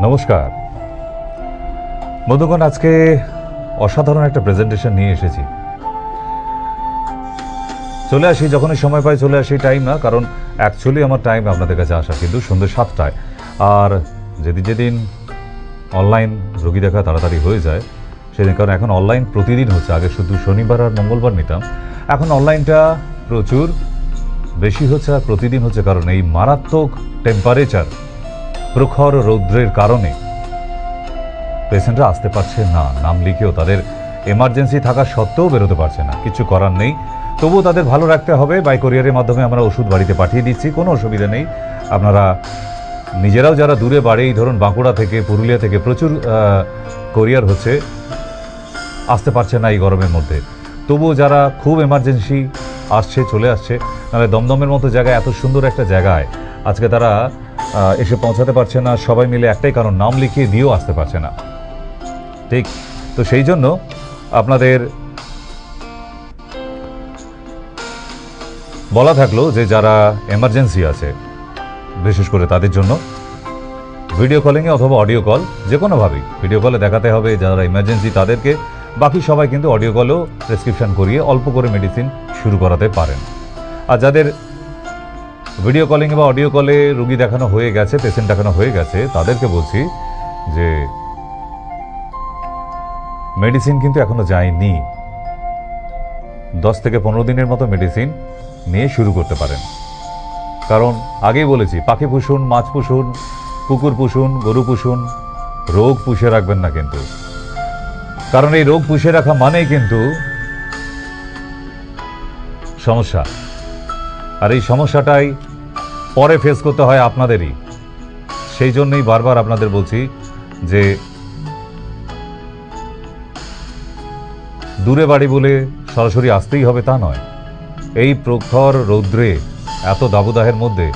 নমস্কার বন্ধুগণ, আজকে অসাধারণ একটা প্রেজেন্টেশন নিয়ে এসেছি। চলে আসি যখনই সময় পাই, চলে আসি, টাইম না, কারণ অ্যাকচুয়ালি আমার টাইম আপনাদের কাছে আসা কিন্তু সন্ধ্যে 7টায়। আর যেদিন অনলাইন রোগী দেখা তাড়াতাড়ি হয়ে যায় সেদিন, কারণ এখন অনলাইন প্রতিদিন হচ্ছে। আগে শুধু শনিবার আর মঙ্গলবার নিতাম, এখন অনলাইনটা প্রচুর বেশি হচ্ছে আর প্রতিদিন হচ্ছে। কারণ এই মারাত্মক টেম্পারেচার, প্রখর রৌদ্রের কারণে পেশেন্টরা আসতে পারছে না, নাম লিখেও তাদের এমার্জেন্সি থাকা সত্ত্বেও বেরোতে পারছে না। কিছু করার নেই, তবুও তাদের ভালো রাখতে হবে। বাই কোরিয়ারের মাধ্যমে আমরা ওষুধ বাড়িতে পাঠিয়ে দিচ্ছি, কোনো অসুবিধা নেই। আপনারা নিজেরাও যারা দূরে বাড়ি, ধরুন বাঁকুড়া থেকে, পুরুলিয়া থেকে প্রচুর কোরিয়ার হচ্ছে, আসতে পারছে না এই গরমের মধ্যে। তবুও যারা খুব এমার্জেন্সি আসছে, চলে আসছে। নাহলে দমদমের মতো জায়গায়, এত সুন্দর একটা জায়গায় আজকে তারা এসে পৌঁছাতে পারছে না। সবাই মিলে একটাই কারণ, নাম লিখিয়ে দিয়েও আসতে পারছে না। ঠিক তো সেই জন্য আপনাদের বলা থাকলো যে যারা এমার্জেন্সি আছে বিশেষ করে তাদের জন্য ভিডিও কলিংয়ে অথবা অডিও কল, যে কোনোভাবেই ভিডিও কলে দেখাতে হবে যারা ইমার্জেন্সি তাদেরকে। বাকি সবাই কিন্তু অডিও কলেও প্রেসক্রিপশন করিয়ে অল্প করে মেডিসিন শুরু করাতে পারেন। আর যাদের ভিডিও কলিং বা অডিও কলে রুগী দেখানো হয়ে গেছে, পেশেন্ট দেখানো হয়ে গেছে, তাদেরকে বলছি যে মেডিসিন কিন্তু এখনো যায়নি। 10 থেকে 15 দিনের মতো মেডিসিন নিয়ে শুরু করতে পারেন। কারণ আগেই বলেছি, পাখি পুষুন, মাছ পুষুন, কুকুর পুষুন, গরু পুষুন, রোগ পুষে রাখবেন না কিন্তু। কারণ এই রোগ পুষে রাখা মানেই কিন্তু সমস্যা, আর এই সমস্যাটাই পরে ফেস করতে হয় আপনাদেরই। সেই জন্যই বারবার আপনাদের বলছি যে দূরে বাড়ি বলে সরাসরি আসতেই হবে তা নয়। এই প্রখর রৌদ্রে, এত দাবদাহের মধ্যে,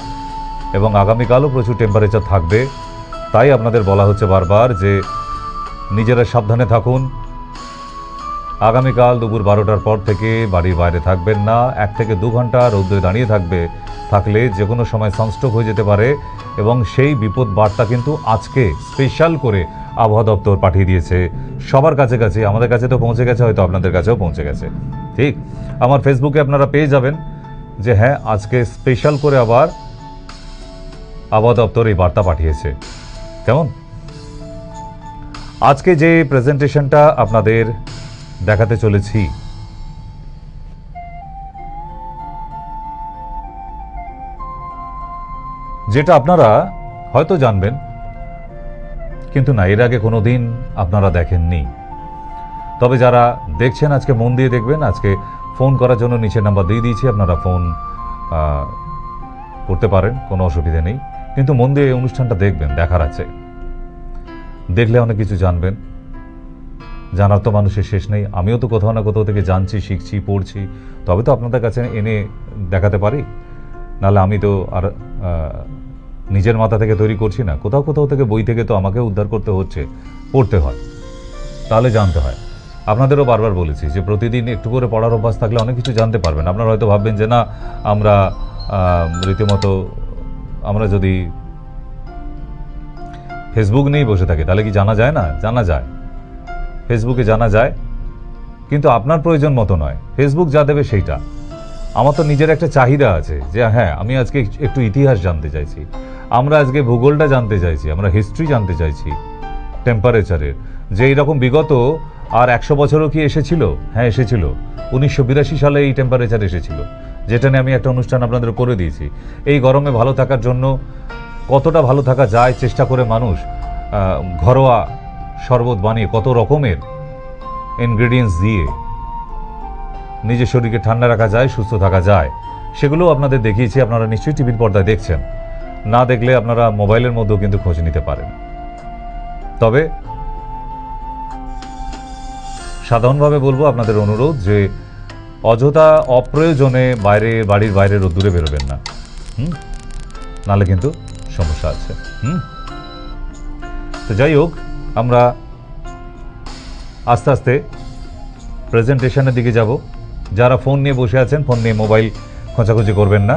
এবং আগামীকালও প্রচুর টেম্পারেচার থাকবে, তাই আপনাদের বলা হচ্ছে বারবার যে নিজেরা সাবধানে থাকুন। আগামীকাল দুপুর 12টার পর থেকে বাড়ির বাইরে থাকবেন না। 1 থেকে 2 ঘন্টা রৌদ্রে দাঁড়িয়ে থাকলে যে কোনো সময় সানস্ট্রোক হয়ে যেতে পারে। এবং সেই বিপদ বার্তা কিন্তু আজকে স্পেশাল করে আবহাওয়া দপ্তর পাঠিয়ে দিয়েছে সবার কাছে। আমাদের কাছে তো পৌঁছে গেছে, হয়তো আপনাদের কাছেও পৌঁছে গেছে। ঠিক, আমার ফেসবুকে আপনারা পেয়ে যাবেন যে হ্যাঁ, আজকে স্পেশাল করে আবার আবহাওয়া দপ্তর এই বার্তা পাঠিয়েছে। কেমন? আজকে যে প্রেজেন্টেশনটা আপনাদের দেখাতে চলেছি, যেটা আপনারা হয়তো জানবেন, কিন্তু না, এর আগে কোনোদিন আপনারা দেখেননি। তবে যারা দেখছেন আজকে মন দিয়ে দেখবেন। আজকে ফোন করার জন্য নিচে নাম্বার দিয়ে দিয়েছি, আপনারা ফোন করতে পারেন, কোনো অসুবিধা নেই। কিন্তু মন দিয়ে এই অনুষ্ঠানটা দেখবেন, দেখার আছে। দেখলে অনেক কিছু জানবেন। জানার তো মানুষের শেষ নেই। আমিও তো কোথাও না কোথাও থেকে জানছি, শিখছি, পড়ছি, তবে তো আপনাদের কাছে এনে দেখাতে পারি। নাহলে আমি তো আর নিজের মাথা থেকে তৈরি করছি না, কোথাও থেকে বই থেকে তো আমাকে উদ্ধার করতে হচ্ছে, পড়তে হয়, তাহলে জানতে হয়। আপনাদেরও বারবার বলেছি যে প্রতিদিন একটু করে পড়ার অভ্যাস থাকলে অনেক কিছু জানতে পারবেন। আপনারা হয়তো ভাববেন যে না, আমরা রীতিমতো আমরা যদি ফেসবুক নিয়েই বসে থাকি তাহলে কি জানা যায় না? জানা যায়, ফেসবুকে জানা যায়, কিন্তু আপনার প্রয়োজন মতো নয়। ফেসবুক যা দেবে সেইটা। আমার তো নিজের একটা চাহিদা আছে যে হ্যাঁ, আমি আজকে একটু ইতিহাস জানতে চাইছি, আমরা আজকে ভূগোলটা জানতে চাইছি, আমরা হিস্ট্রি জানতে চাইছি টেম্পারেচারের। যে এইরকম বিগত আর 100 বছরও কি এসেছিল? হ্যাঁ, এসেছিল। 1982 সালে এই টেম্পারেচার এসেছিল, যেটা নিয়ে আমি একটা অনুষ্ঠান আপনাদের করে দিয়েছি। এই গরমে ভালো থাকার জন্য কতটা ভালো থাকা যায় চেষ্টা করে মানুষ ঘরোয়া শরবত বানিয়ে, কত রকমের ইনগ্রেডিয়েন্টস দিয়ে নিজের শরীরকে ঠান্ডা রাখা যায়, সুস্থ থাকা যায়, সেগুলো আপনাদের দেখিয়েছি। আপনারা নিশ্চয়ই টিভির পর্দায় দেখছেন। না দেখলে আপনারা মোবাইলের মধ্যেও কিন্তু খোঁজ নিতে পারেন। তবে সাধারণভাবে বলবো, আপনাদের অনুরোধ যে অযথা অপ্রয়োজনে বাড়ির বাইরে রোদ্দুরে বেরোবেন না। নাহলে কিন্তু সমস্যা আছে। তো যাই হোক, আমরা আস্তে আস্তে প্রেজেন্টেশনের দিকে যাব। যারা ফোন নিয়ে বসে আছেন, ফোন নিয়ে মোবাইল খোঁচাখুচি করবেন না,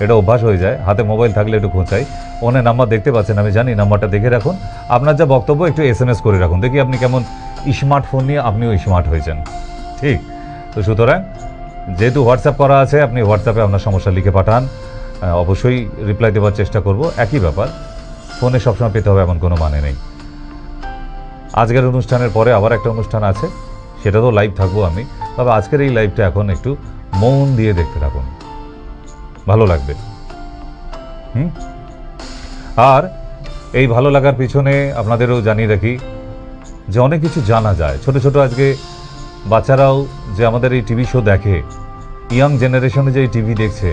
এটা অভ্যাস হয়ে যায়। হাতে মোবাইল থাকলে একটু খোঁচাই। ওনের নাম্বার দেখতে পাচ্ছেন, আমি জানি, নাম্বারটা দেখে রাখুন। আপনার যা বক্তব্য একটু SMS করে রাখুন, দেখি আপনি কেমন স্মার্টফোন নিয়ে আপনিও স্মার্ট হয়েছেন। ঠিক তো, সুতরাং যেহেতু হোয়াটসঅ্যাপ করা আছে, আপনি হোয়াটসঅ্যাপে আপনার সমস্যা লিখে পাঠান, অবশ্যই রিপ্লাই দেওয়ার চেষ্টা করব। একই ব্যাপার, ফোনে সবসময় পেতে হবে এমন কোনো মানে নেই। আজকের অনুষ্ঠানের পরে আবার একটা অনুষ্ঠান আছে, সেটা তো লাইভ থাকবো আমি, তবে আজকের এই লাইভটা এখন একটু মন দিয়ে দেখতে থাকুন, ভালো লাগবে। আর এই ভালো লাগার পিছনে আপনাদেরও জানিয়ে রাখি যে অনেক কিছু জানা যায়। ছোট ছোট আজকে বাচ্চারাও যে আমাদের এই টিভি শো দেখে, ইয়াং জেনারেশনে যে এই টিভি দেখছে,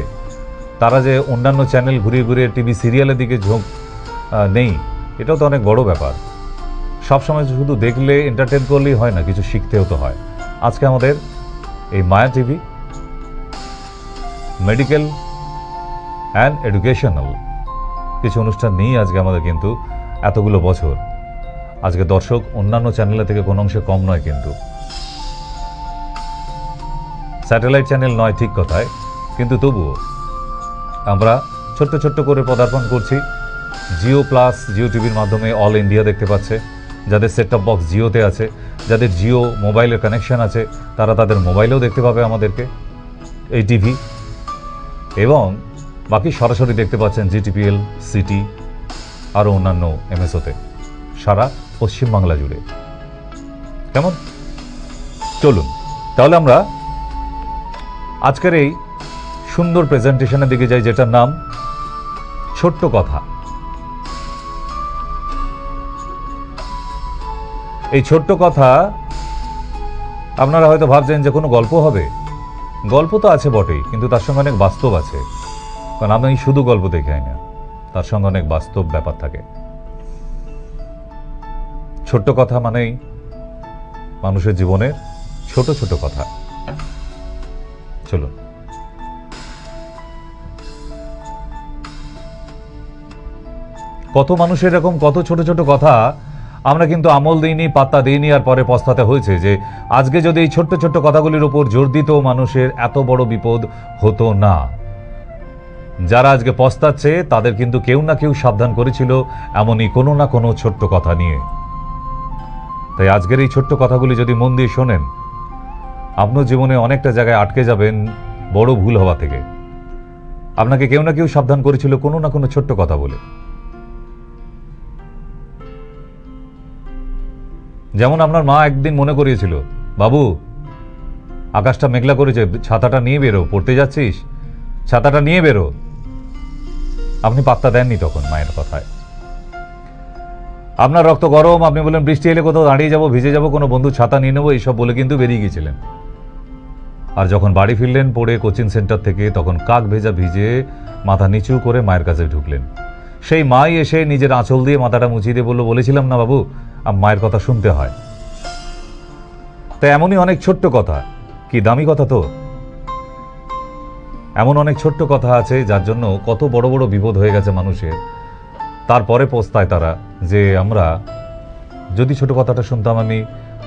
তারা যে অন্যান্য চ্যানেল ঘুরিয়ে ঘুরিয়ে টিভি সিরিয়ালের দিকে ঝোঁক নেই, এটাও তো অনেক বড় ব্যাপার। সবসময় শুধু দেখলে এন্টারটেন করলেই হয় না, কিছু শিখতেও তো হয়। আজকে আমাদের এই মায়া টিভি মেডিকেল অ্যান্ড এডুকেশনাল কিছু অনুষ্ঠান নিয়ে আজকে আমাদের কিন্তু এতগুলো বছর, আজকে দর্শক অন্যান্য চ্যানেলের থেকে কোনো অংশে কম নয়, কিন্তু স্যাটেলাইট চ্যানেল নয় ঠিক কথায়, কিন্তু তবুও আমরা ছোট্ট ছোট্ট করে পদার্পণ করছি। জিও প্লাস, জিও টিভির মাধ্যমে অল ইন্ডিয়া দেখতে পাচ্ছে। যাদের সেট টপ বক্স জিওতে আছে, যাদের জিও মোবাইলের কানেকশন আছে, তারা তাদের মোবাইলেও দেখতে পাবে আমাদেরকে এই টিভি, এবং বাকি সরাসরি দেখতে পাচ্ছেন জিটিপিএল, সিটি, আরও অন্যান্য MSOতে সারা পশ্চিমবাংলা জুড়ে। কেমন? চলুন তাহলে আমরা আজকের এই সুন্দর প্রেজেন্টেশনের দিকে যাই, যেটার নাম ছোট্ট কথা। এই ছোট্ট কথা আপনারা হয়তো ভাবছেন যে কোনো গল্প হবে। গল্প তো আছে বটেই, কিন্তু তার সঙ্গে অনেক বাস্তব আছে, কারণ আমি শুধু গল্প দেখাই না, তার সঙ্গে অনেক বাস্তব ব্যাপার থাকে। ছোট্ট কথা মানেই মানুষের জীবনের ছোট ছোট কথা। চলুন কত মানুষের এরকম কত ছোট ছোট কথা আমরা কিন্তু আমল দিইনি, পাত্তা দিইনি, আর পরে পস্তাতে হয়েছে যে আজকে যদি এই ছোট্ট ছোট্ট কথাগুলির উপর জোর দিত, মানুষের এত বড় বিপদ হতো না। যারা আজকে পস্তাচ্ছে তাদের কিন্তু কেউ না কেউ সাবধান করেছিল এমনই কোনো না কোনো ছোট্ট কথা নিয়ে। তাই আজকের এই ছোট্ট কথাগুলি যদি মন দিয়ে শোনেন, আপনার জীবনে অনেকটা জায়গায় আটকে যাবেন বড় ভুল হওয়া থেকে। আপনাকে কেউ না কেউ সাবধান করেছিল কোনো না কোনো ছোট্ট কথা বলে। যেমন আপনার মা একদিন মনে করিয়েছিল, বাবু আকাশটা মেঘলা করেছে, ছাতাটা নিয়ে বেরো, পড়তে যাচ্ছিস, ছাতাটা নিয়ে বেরো। আপনি পাত্তা দেননি তখন মায়ের কথায়। আপনার রক্ত গরম, আপনি বলেন বৃষ্টি এলে কোথাও দাঁড়িয়ে যাবো, ভিজে যাবো, কোনো বন্ধু ছাতা নিয়ে নেবো, এইসব বলে কিন্তু বেরিয়ে গিয়েছিলেন। আর যখন বাড়ি ফিরলেন পড়ে কোচিং সেন্টার থেকে, তখন কাক ভেজা ভিজে মাথা নিচু করে মায়ের কাছে ঢুকলেন। সেই মাই এসে নিজের আঁচল দিয়ে মাথাটা মুছিয়ে দিয়ে বললো, বলেছিলাম না বাবু, মায়ের কথা শুনতে হয়। তাই এমনই অনেক ছোট্ট কথা, কি দামি কথা তো, এমন অনেক ছোট্ট কথা আছে যার জন্য কত বড় বড় বিপদ হয়ে গেছে মানুষের। তারপরে পস্তায় তারা যে আমরা যদি ছোট কথাটা শুনতাম আমি,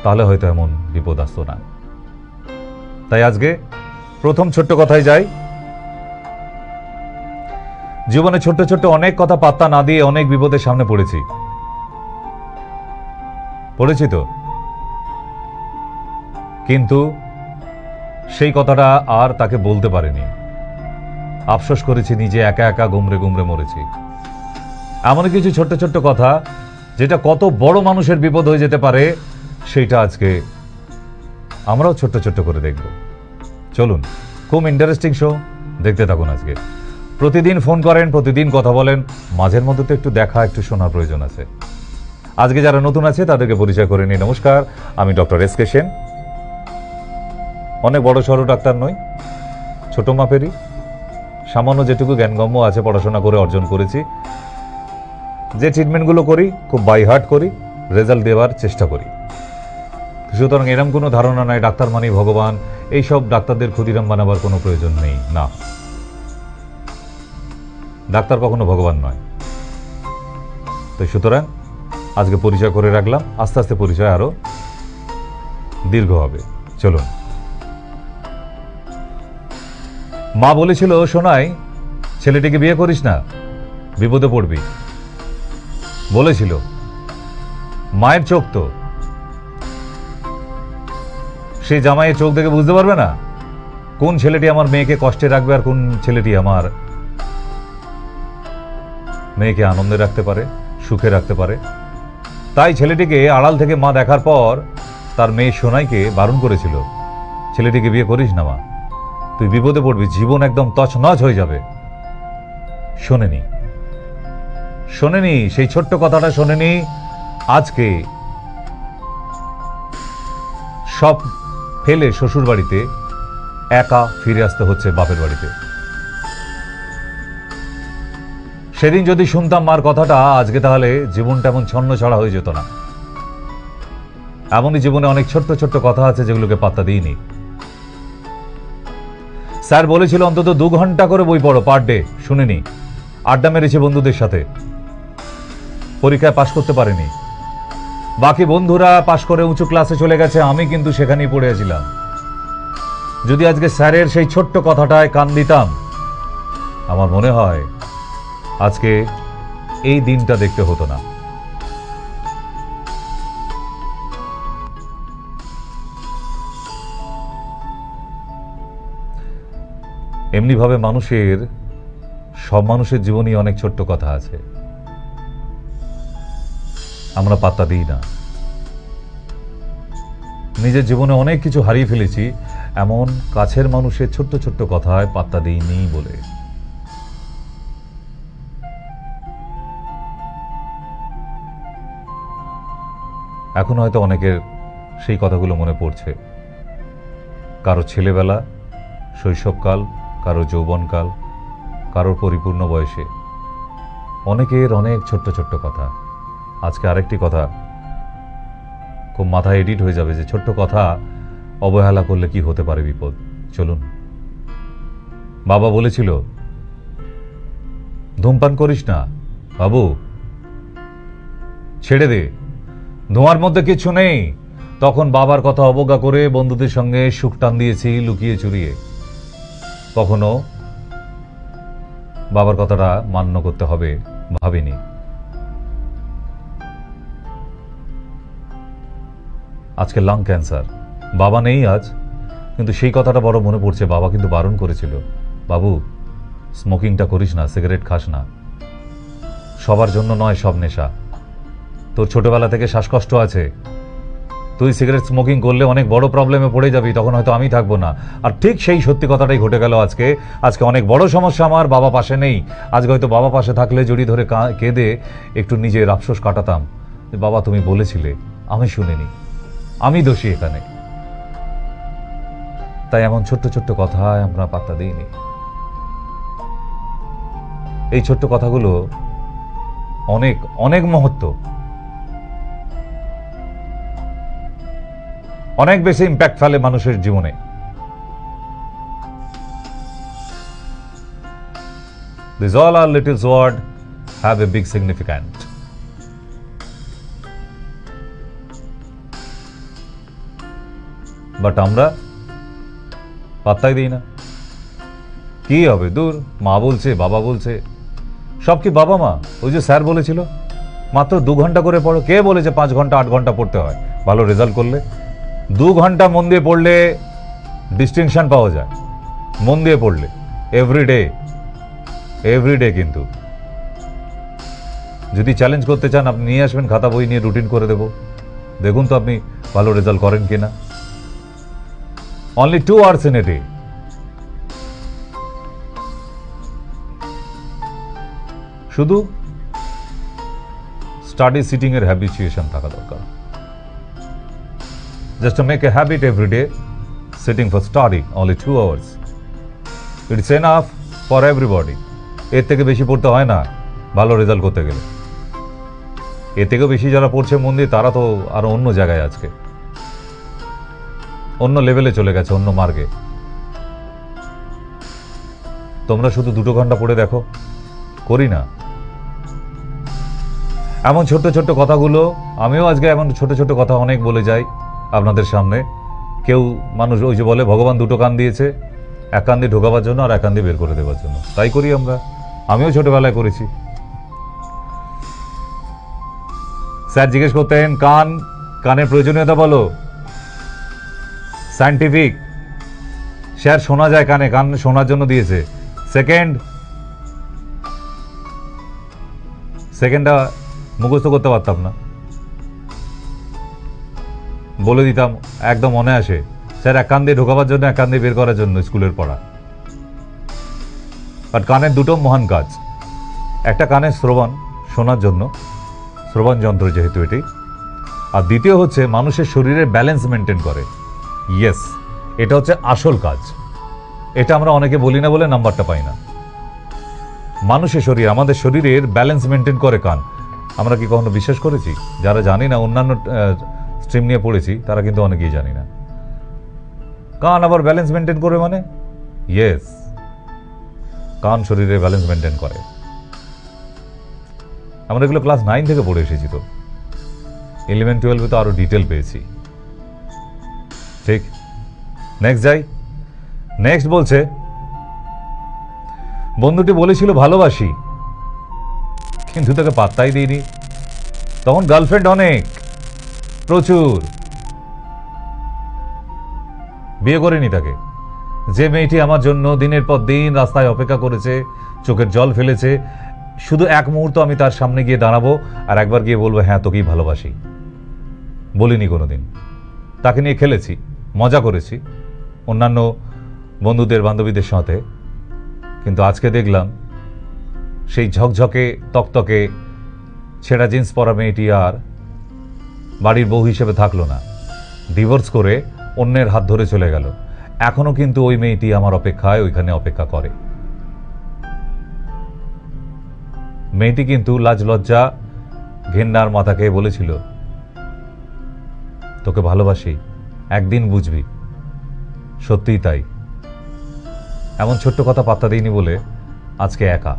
তাহলে হয়তো এমন বিপদ আসতো না। তাই আজকে প্রথম ছোট্ট কথায় যাই। জীবনে ছোট্ট ছোট্ট অনেক কথা পাত্তা না দিয়ে অনেক বিপদের সামনে পড়েছি তো, কিন্তু সেই কথাটা আর তাকে বলতে পারেনি। আফসোস করেছি, নিজে একা একা গুমরে গুমরে মরেছি। এমন কিছু ছোট্ট ছোট্ট কথা যেটা কত বড় মানুষের বিপদ হয়ে যেতে পারে, সেইটা আজকে আমরাও ছোট্ট ছোট্ট করে দেখব। চলুন, খুব ইন্টারেস্টিং শো, দেখতে থাকুন। আজকে প্রতিদিন ফোন করেন, প্রতিদিন কথা বলেন, মাঝের মধ্যে তো একটু দেখা, একটু শোনার প্রয়োজন আছে। আজকে যারা নতুন আছে তাদেরকে পরিচয় করে নিই। নমস্কার, আমি ডক্টর এস কে সেন। অনেক বড় সড়ো ডাক্তার নই, ছোট মাপেরই, সামান্য যেটুকু জ্ঞানগম্য আছে পড়াশোনা করে অর্জন করেছি। যে ট্রিটমেন্টগুলো করি খুব বাই হার্ট করি, রেজাল্ট দেওয়ার চেষ্টা করি। সুতরাং এরম কোনো ধারণা নাই ডাক্তার মানেই ভগবান, এইসব ডাক্তারদের ক্ষুদিরাম বানাবার কোনো প্রয়োজন নেই। না, ডাক্তার কখনো ভগবান নয়। তো সুতরাং আজকে পরিচয় করে রাখলাম, আস্তে আস্তে পরিচয় আরো দীর্ঘ হবে। চলুন। মা বলেছিল, শোনাই ছেলেটিকে বিয়ে করিস না, বিপদে পড়বি বলেছিল। মায়ের চোখ তো, সে জামাইয়ের চোখ দেখে বুঝতে পারবে না কোন ছেলেটি আমার মেয়েকে কষ্টে রাখবে আর কোন ছেলেটি আমার মেয়েকে আনন্দে রাখতে পারে, সুখে রাখতে পারে। তাই ছেলেটিকে আড়াল থেকে মা দেখার পর তার মেয়ে সোনাইকে বারণ করেছিল, ছেলেটিকে বিয়ে করিস না মা, তুই বিপদে পড়বি, জীবন একদম তছনছ হয়ে যাবে। শোনেনি, শোনেনি, সেই ছোট্ট কথাটা শোনেনি। আজকে সব ফেলে শ্বশুর বাড়িতে একা ফিরে আসতে হচ্ছে বাপের বাড়িতে। সেদিন যদি শুনতাম মার কথাটা, আজকে তাহলে জীবনটা এমন ছন্ন ছাড়া হয়ে যেত না। এমনই জীবনে অনেক ছোট্ট ছোট্ট কথা আছে যেগুলোকে পাত্তা দিইনি। স্যার বলেছিল অন্তত 2 ঘন্টা করে বই পড়ো পার ডে, শুনিনি। আড্ডা মেরেছি বন্ধুদের সাথে, পরীক্ষায় পাশ করতে পারিনি। বাকি বন্ধুরা পাশ করে উঁচু ক্লাসে চলে গেছে, আমি কিন্তু সেখানেই পড়ে আছিলাম। যদি আজকে স্যারের সেই ছোট্ট কথাটায় কান দিতাম, আমার মনে হয় আজকে এই দিনটা দেখতে হতো না। এমনিভাবে মানুষের, সব মানুষের জীবনই অনেক ছোট্ট কথা আছে, আমরা পাত্তা দিই না। নিজের জীবনে অনেক কিছু হারিয়ে ফেলেছি এমন কাছের মানুষের ছোট্ট ছোট্ট কথায় পাত্তা দিইনি বলে। এখন হয়তো অনেকের সেই কথাগুলো মনে পড়ছে, কারো ছেলেবেলা, শৈশবকাল, কারো যৌবনকাল, কারোর পরিপূর্ণ বয়সে, অনেকের অনেক ছোট্ট ছোট্ট কথা। আজকে আরেকটি কথা খুব মাথায় এডিট হয়ে যাবে, যে ছোট্ট কথা অবহেলা করলে কি হতে পারে বিপদ। চলুন। বাবা বলেছিল ধূমপান করিস না বাবু, ছেড়ে দে, ধোঁয়ার মধ্যে কিছু নেই। তখন বাবার কথা অবজ্ঞা করে বন্ধুদের সঙ্গে সুখ টান দিয়েছি লুকিয়ে চুরিয়ে। কখনো বাবার কথাটা মান্য করতে হবে ভাবিনি। আজকে লাং ক্যান্সার, বাবা নেই আজ, কিন্তু সেই কথাটা বড় মনে পড়ছে। বাবা কিন্তু বারণ করেছিল, বাবু স্মোকিংটা করিস না, সিগারেট খাস না, সবার জন্য নয় সব নেশা। তোর ছোটবেলা থেকে শ্বাসকষ্ট আছে, তুই সিগারেট স্মোকিং করলে অনেক বড় প্রবলেমে পড়ে যাবি, তখন হয়তো আমি থাকবো না। আর ঠিক সেই সত্যি কথাটাই ঘটে গেল আজকে। আজকে অনেক বড় সমস্যা আমার, বাবা পাশে নেই। আজকে হয়তো বাবা পাশে থাকলে জড়ি ধরে কেঁদে একটু নিজের আফসোস কাটাতাম, বাবা তুমি বলেছিলে, আমি শুনিনি, আমি দোষী এখানে। তাই এমন ছোট্ট ছোট্ট কথায় আমরা পাত্তা দিইনি। এই ছোট্ট কথাগুলো অনেক অনেক মহত্ব, অনেক বেশি ইম্প্যাক্ট ফেলে মানুষের জীবনে। These all our little words have a big significance. But আমরা পাত্তাই দিই না। কি হবে, দূর, মা বলছে, বাবা বলছে, সব কি বাবা মা? ওই যে স্যার বলেছিল মাত্র 2 ঘন্টা করে পড়ো। কে বলেছে 5 ঘন্টা 8 ঘন্টা পড়তে হয় ভালো রেজাল্ট করলে? 2 ঘন্টা মন দিয়ে পড়লে ডিস্টিংশন পাওয়া যায়, মন দিয়ে পড়লে, এভরিডে। কিন্তু যদি চ্যালেঞ্জ করতে চান, আপনি নিয়ে আসবেন খাতা বই নিয়ে, রুটিন করে দেব, দেখুন তো আপনি ভালো রেজাল্ট করেন কিনা। Only 2 hours in a day. শুধু স্টাডি সিটিং এর হ্যাবিচুয়েশন থাকা দরকার। Just to make a habit every day, sitting for study only 2 hours. It's enough for everybody. এর থেকে বেশি পড়তে হয় না ভালো রেজাল্ট করতে গেলে। এর থেকে বেশি যারা পড়ছে মন দিয়ে, তারা তো আরো অন্য জায়গায় আজকে, অন্য লেভেলে চলে গেছে, অন্য মার্গে। তোমরা শুধু 2 ঘন্টা পড়ে দেখো, করি না। এমন ছোট্ট ছোট্ট কথাগুলো, আমিও আজকে এমন ছোট ছোট কথা অনেক বলে যাই আপনাদের সামনে। কেউ মানুষ ওই যে বলে ভগবান 2টো কান দিয়েছে, এক কান দিয়ে ঢোকাবার জন্য আর এক কান দিয়ে বের করে দেওয়ার জন্য, তাই করি আমরা। আমিও ছোটবেলায় করেছি, স্যার জিজ্ঞেস করতেন কানের প্রয়োজনীয়তা বলো, সায়েন্টিফিক। স্যার শোনা যায় কানে, কান শোনার জন্য দিয়েছে। সেকেন্ডটা মুখস্থ করতে পারতাম না, বলে দিতাম একদম মনে আসে। স্যার এক কান দিয়ে ঢোকাবার জন্য, এক কান দিয়ে বের করার জন্য স্কুলের পড়া। বাট কানের দুটো মহান কাজ। একটা কানের শ্রবণ, শোনার জন্য, শ্রবণ যন্ত্র যেহেতু এটি। আর দ্বিতীয় হচ্ছে মানুষের শরীরের ব্যালেন্স মেনটেন করে। ইয়েস, এটা হচ্ছে আসল কাজ। এটা আমরা অনেকে বলি না বলে নাম্বারটা পাই না। মানুষের শরীর, আমাদের শরীরের ব্যালেন্স মেনটেন করে কান। আমরা কি কখনো বিশ্বাস করেছি? যারা জানি না, অন্যান্য স্ট্রিম নিয়ে পড়েছি, তারা কিন্তু অনেকেই জানি না। কান আবার ব্যালেন্স মেনটেন করে মানে? ইয়েস, কান শরীরের ব্যালেন্স মেনটেন করে। আমরা এগুলো ক্লাস 9 থেকে পড়ে এসেছি, তো 11-12 তো আরো ডিটেল পেয়েছি। ঠিক, নেক্সট যাই। নেক্সট বলছে, বন্ধুটি বলেছিল ভালোবাসি, কিন্তু তাকে পাত্তাই দিইনি। তখন গার্লফ্রেন্ড অনেক, প্রচুর। বিয়ে করিনি তাকে। যে মেয়েটি আমার জন্য দিনের পর দিন রাস্তায় অপেক্ষা করেছে, চোখের জল ফেলেছে, শুধু এক মুহূর্ত আমি তার সামনে গিয়ে দাঁড়াবো আর একবার গিয়ে বলবো হ্যাঁ তোকেই ভালোবাসি, বলিনি কোনোদিন। তাকে নিয়ে খেলেছি, মজা করেছি অন্যান্য বন্ধুদের বান্ধবীদের সাথে, কিন্তু আজকে দেখলাম সেই ঝকঝকে তকতকে ছেঁড়া জিন্স পরা মেয়েটি আর বাড়ির বউ হিসেবে থাকলো না, ডিভোর্স করে অন্যের হাত ধরে চলে গেল। এখনো কিন্তু ওই মেয়েটি আমার অপেক্ষায় ওইখানে অপেক্ষা করে। মেয়েটি কিন্তু লাজ লজ্জা ঘেন্নার মাথাকে বলেছিল তোকে ভালোবাসি, একদিন বুঝবি। সত্যিই তাই। এমন ছোট্ট কথা পাত্তা দিইনি বলে আজকে একা।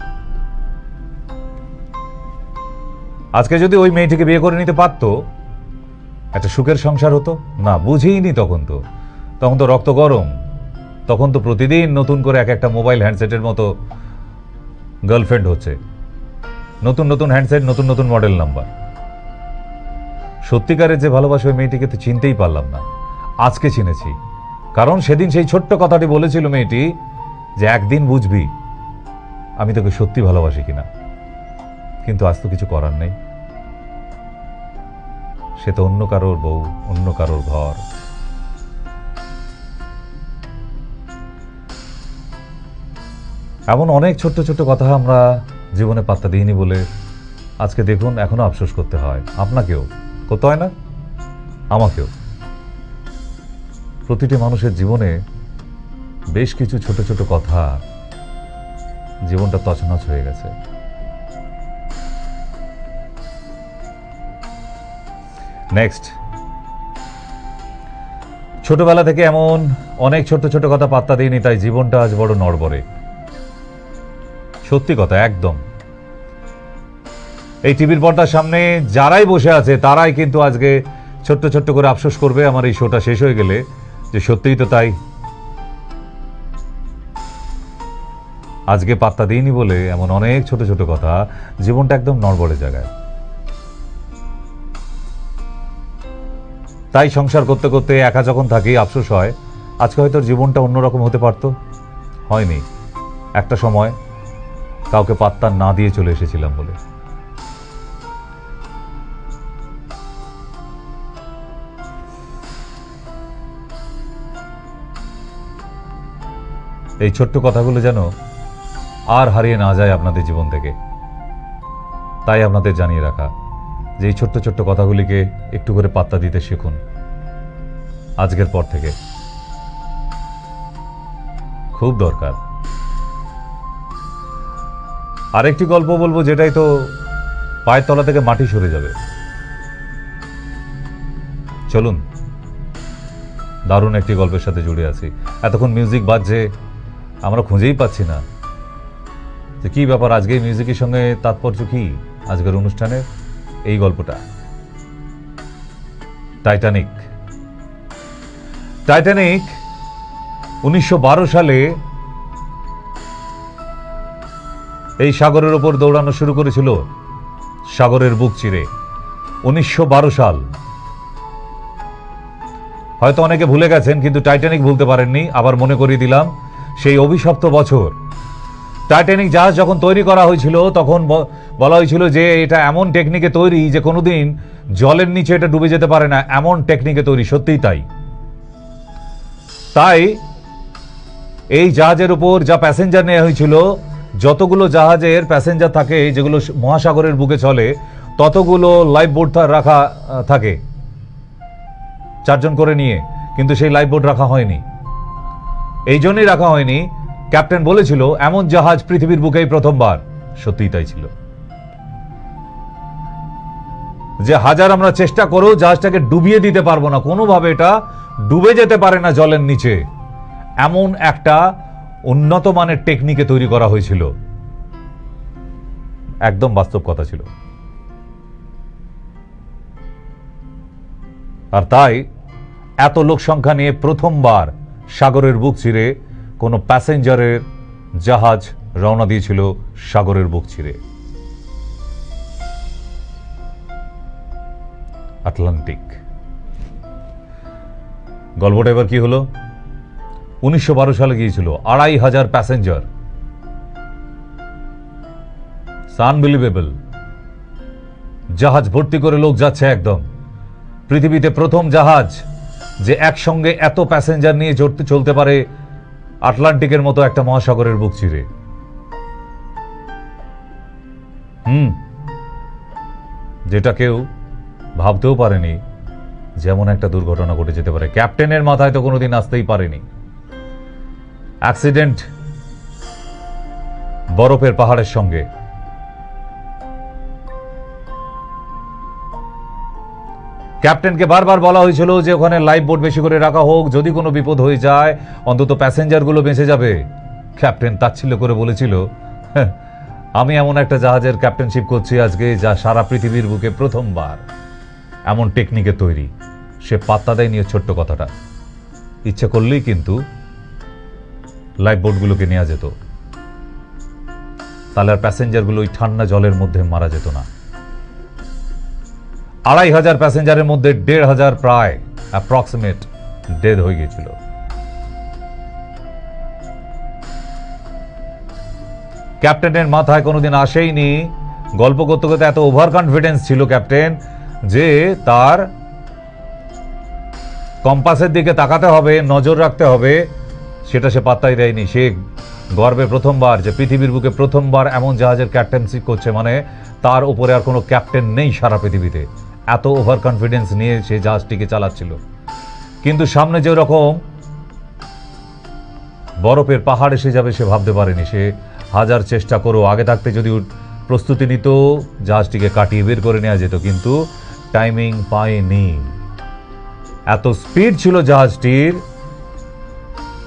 আজকে যদি ওই মেয়েটিকে বিয়ে করে নিতে পারতো, একটা সুখের সংসার হতো না। বুঝিনি তখন তো রক্ত গরম। তখন তো প্রতিদিন নতুন করে এক একটা মোবাইল হ্যান্ডসেটের মতো গার্লফ্রেন্ড হচ্ছে, নতুন নতুন হ্যান্ডসেট, নতুন নতুন মডেল নাম্বার। সত্যিকারের যে ভালোবাসা ওই মেয়েটিকে তো চিনতেই পারলাম না। আজকে চিনেছি, কারণ সেদিন সেই ছোট্ট কথাটি বলেছিল মেয়েটি যে একদিন বুঝবি আমি তোকে সত্যি ভালোবাসি কিনা। কিন্তু আজ তো কিছু করার নেই। সে তো অন্য কারোর বউ, অন্য কারোর ঘর। এমন অনেক ছোট্ট ছোট্ট কথা আমরা জীবনে পাত্তা দিইনি বলে আজকে দেখুন এখনো আফসোস করতে হয়। আপনাকেও করতে হয় না? আমাকেও। প্রতিটি মানুষের জীবনে বেশ কিছু ছোট ছোট কথা জীবনটা তছনছ হয়ে গেছে। নেক্সট, ছোটবেলা থেকে এমন অনেক ছোট ছোট কথা পাত্তা দিইনি, তাই জীবনটা আজ বড় নড়বড়ে। সত্যি কথা, একদম। এই টিভির পর্দার সামনে যারাই বসে আছে তারাই কিন্তু আজকে ছোট্ট ছোট্ট করে আফসোস করবে আমার এই শোটা শেষ হয়ে গেলে, যে সত্যিই তো তাই। আজকে পাত্তা দিইনি বলে এমন অনেক ছোট ছোট কথা, জীবনটা একদম নড়বড়ে জায়গায়। তাই সংসার করতে করতে একা যখন থাকি আফসোস হয় আজকে হয়তো জীবনটা অন্যরকম হতে পারত। হয়নি। একটা সময় কাউকে পাত্তা না দিয়ে চলে এসেছিলাম বলে। এই ছোট্ট কথাগুলো যেন আর হারিয়ে না যায় আপনাদের জীবন থেকে। তাই আপনাদের জানিয়ে রাখা যে এই ছোট্ট ছোট্ট কথাগুলিকে একটু করে পাত্তা দিতে শিখুন আজকের পর থেকে। খুব দরকার। আরেকটি গল্প বলবো, যেটাই তো পায়ের তলা থেকে মাটি সরে যাবে। চলুন, দারুণ একটি গল্পের সাথে জুড়ে আছি। এতক্ষণ মিউজিক বাজছে, আমরা খুঁজেই পাচ্ছি না যে কি ব্যাপার, আজকে মিউজিকের সঙ্গে তাৎপর্য কি আজকের অনুষ্ঠানে। এই গল্পটা টাইটানিক। 1912 সালে এই সাগরের ওপর দৌড়ানো শুরু করেছিল, সাগরের বুক চিরে। 1912 সাল। হয়তো অনেকে ভুলে গেছেন, কিন্তু টাইটানিক ভুলতে পারেননি। আবার মনে করিয়ে দিলাম সেই অভিশপ্ত বছর। টাইটানিক জাহাজ যখন তৈরি করা হয়েছিল তখন বলা হয়েছিল যে এটা এমন টেকনিকে তৈরি যে কোনোদিন জলের নিচে এটা ডুবে যেতে পারে না, এমন টেকনিকে তৈরি। সত্যিই তাই। তাই এই জাহাজের উপর যা প্যাসেঞ্জার নেওয়া হয়েছিল, যতগুলো জাহাজের প্যাসেঞ্জার থাকে যেগুলো মহাসাগরের বুকে চলে, ততগুলো লাইফ বোট রাখা থাকে 4 জন করে নিয়ে, কিন্তু সেই লাইফ বোট রাখা হয়নি। এই জন্যই রাখা হয়নি, ক্যাপ্টেন বলেছিল এমন জাহাজ পৃথিবীর বুকেই প্রথমবার। সত্যিই তাই ছিল, যে হাজার আমরা চেষ্টা করেও জাহাজটাকে ডুবিয়ে দিতে পারবো না, কোনোভাবে এটা ডুবে যেতে পারে না জলের নিচে, এমন একটা উন্নত মানের টেকনিকে তৈরি করা হয়েছিল। একদম বাস্তব কথা ছিল। আর তাই এত লোক সংখ্যা নিয়ে প্রথমবার সাগরের বুক চিরে কোনো প্যাসেঞ্জারের জাহাজ রওনা দিয়েছিল সাগরের বুক চিরে, আটলান্টিক। গল্পটা এবার কি হলো? 1912 সালে গিয়েছিল 2500 প্যাসেঞ্জার। আনবিলিভেবল। জাহাজ ভর্তি করে লোক যাচ্ছে একদম। পৃথিবীতে প্রথম জাহাজ যে একসঙ্গে এত প্যাসেঞ্জার নিয়ে চলতে পারে আটলান্টিকের মতো একটা মহাসাগরের বুক চিরে। যেটা কেউ ভাবতেও পারেনি যেমন একটা দুর্ঘটনা ঘটে যেতে পারে। ক্যাপ্টেনের মাথায় তো কোনোদিন আসতেই পারেনি। অ্যাক্সিডেন্ট বরফের পাহাড়ের সঙ্গে। ক্যাপ্টেনকে বারবার বলা হয়েছিল যে ওখানে লাইফ বোট বেশি করে রাখা হোক, যদি কোনো বিপদ হয়ে যায় অন্তত প্যাসেঞ্জারগুলো বেঁচে যাবে। ক্যাপ্টেন তাচ্ছিল্য করে বলেছিল, আমি এমন একটা জাহাজের ক্যাপ্টেনশিপ করছি আজকে যা সারা পৃথিবীর বুকে প্রথমবার এমন টেকনিকে তৈরি। সে পাত্তা দেয়নি ছোট্ট কথাটা। ইচ্ছে করলেই কিন্তু লাইফ বোটগুলোকে নেওয়া যেত, তাহলে আর প্যাসেঞ্জারগুলো ওই ঠান্ডা জলের মধ্যে মারা যেত না। 2500 প্যাসেঞ্জারের মধ্যে 1500 প্রায় অ্যাপ্রক্সিমেট ডেথ হয়ে গিয়েছিল। ক্যাপ্টেনের মাথায় কোনোদিন আসেইনি। গল্প করতে করতে এত ওভার কনফিডেন্স ছিল ক্যাপ্টেন যে তার কম্পাসের দিকে তাকাতে হবে, নজর রাখতে হবে, সেটা সে পাত্তাই দেয়নি। সে গর্বে প্রথমবার যে পৃথিবীর বুকে প্রথমবার এমন জাহাজের ক্যাপ্টেনশিপ করছে, মানে তার উপরে আর কোনো ক্যাপ্টেন নেই সারা পৃথিবীতে। এত ওভার কনফিডেন্স নিয়ে সে জাহাজটিকে চালাচ্ছিল। কিন্তু সামনে যে রকম বরফের পাহাড় এসে যাবে সে ভাবতে পারেনি। সে হাজার চেষ্টা করেও আগে থাকতে যদি প্রস্তুতি নিত, জাহাজটিকে কাটিয়ে বের করে নেওয়া যেত, কিন্তু টাইমিং পায়নি। এত স্পিড ছিল জাহাজটির,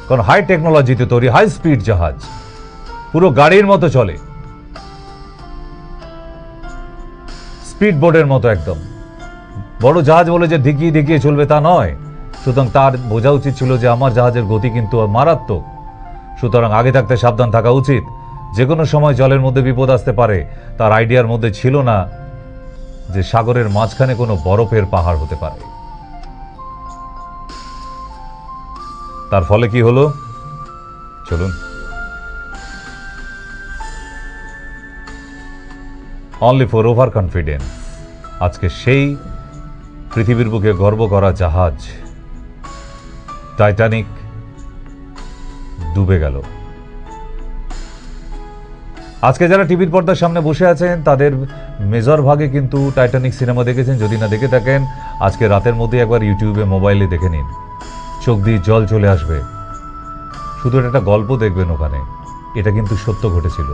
কারণ হাই টেকনোলজিতে তৈরি, হাই স্পিড জাহাজ, পুরো গাড়ির মতো চলে, স্পিড বোটের মতো একদম। বড় জাহাজ বলে যে ধিকিয়ে ধিকিয়ে চলবে তা নয়। সুতরাং তার বোঝা উচিত ছিল যে আমার জাহাজের গতি কিন্তু মারাত্মক, সুতরাং আগে থাকতে সাবধান থাকা উচিত। যে কোনো সময় জলের মধ্যে বিপদ আসতে পারে। তার আইডিয়ার মধ্যে ছিল না যে সাগরের মাঝখানে কোনো বরফের পাহাড় হতে পারে। তার ফলে কি হলো চলুন। অনলি ফর ওভার কনফিডেন্স আজকে সেই পৃথিবীর বুকে গর্ব করা জাহাজ টাইটানিক ডুবে গেল। আজকে যারা টিভির পর্দার সামনে বসে আছেন তাদের মেজর ভাগে কিন্তু টাইটানিক সিনেমা দেখেছেন। যদি না দেখে থাকেন আজকে রাতের মধ্যে একবার ইউটিউবে মোবাইলে দেখে নিন, চোখ দিয়ে জল চলে আসবে। শুধু একটা গল্প দেখবেন ওখানে, এটা কিন্তু সত্য ঘটেছিল।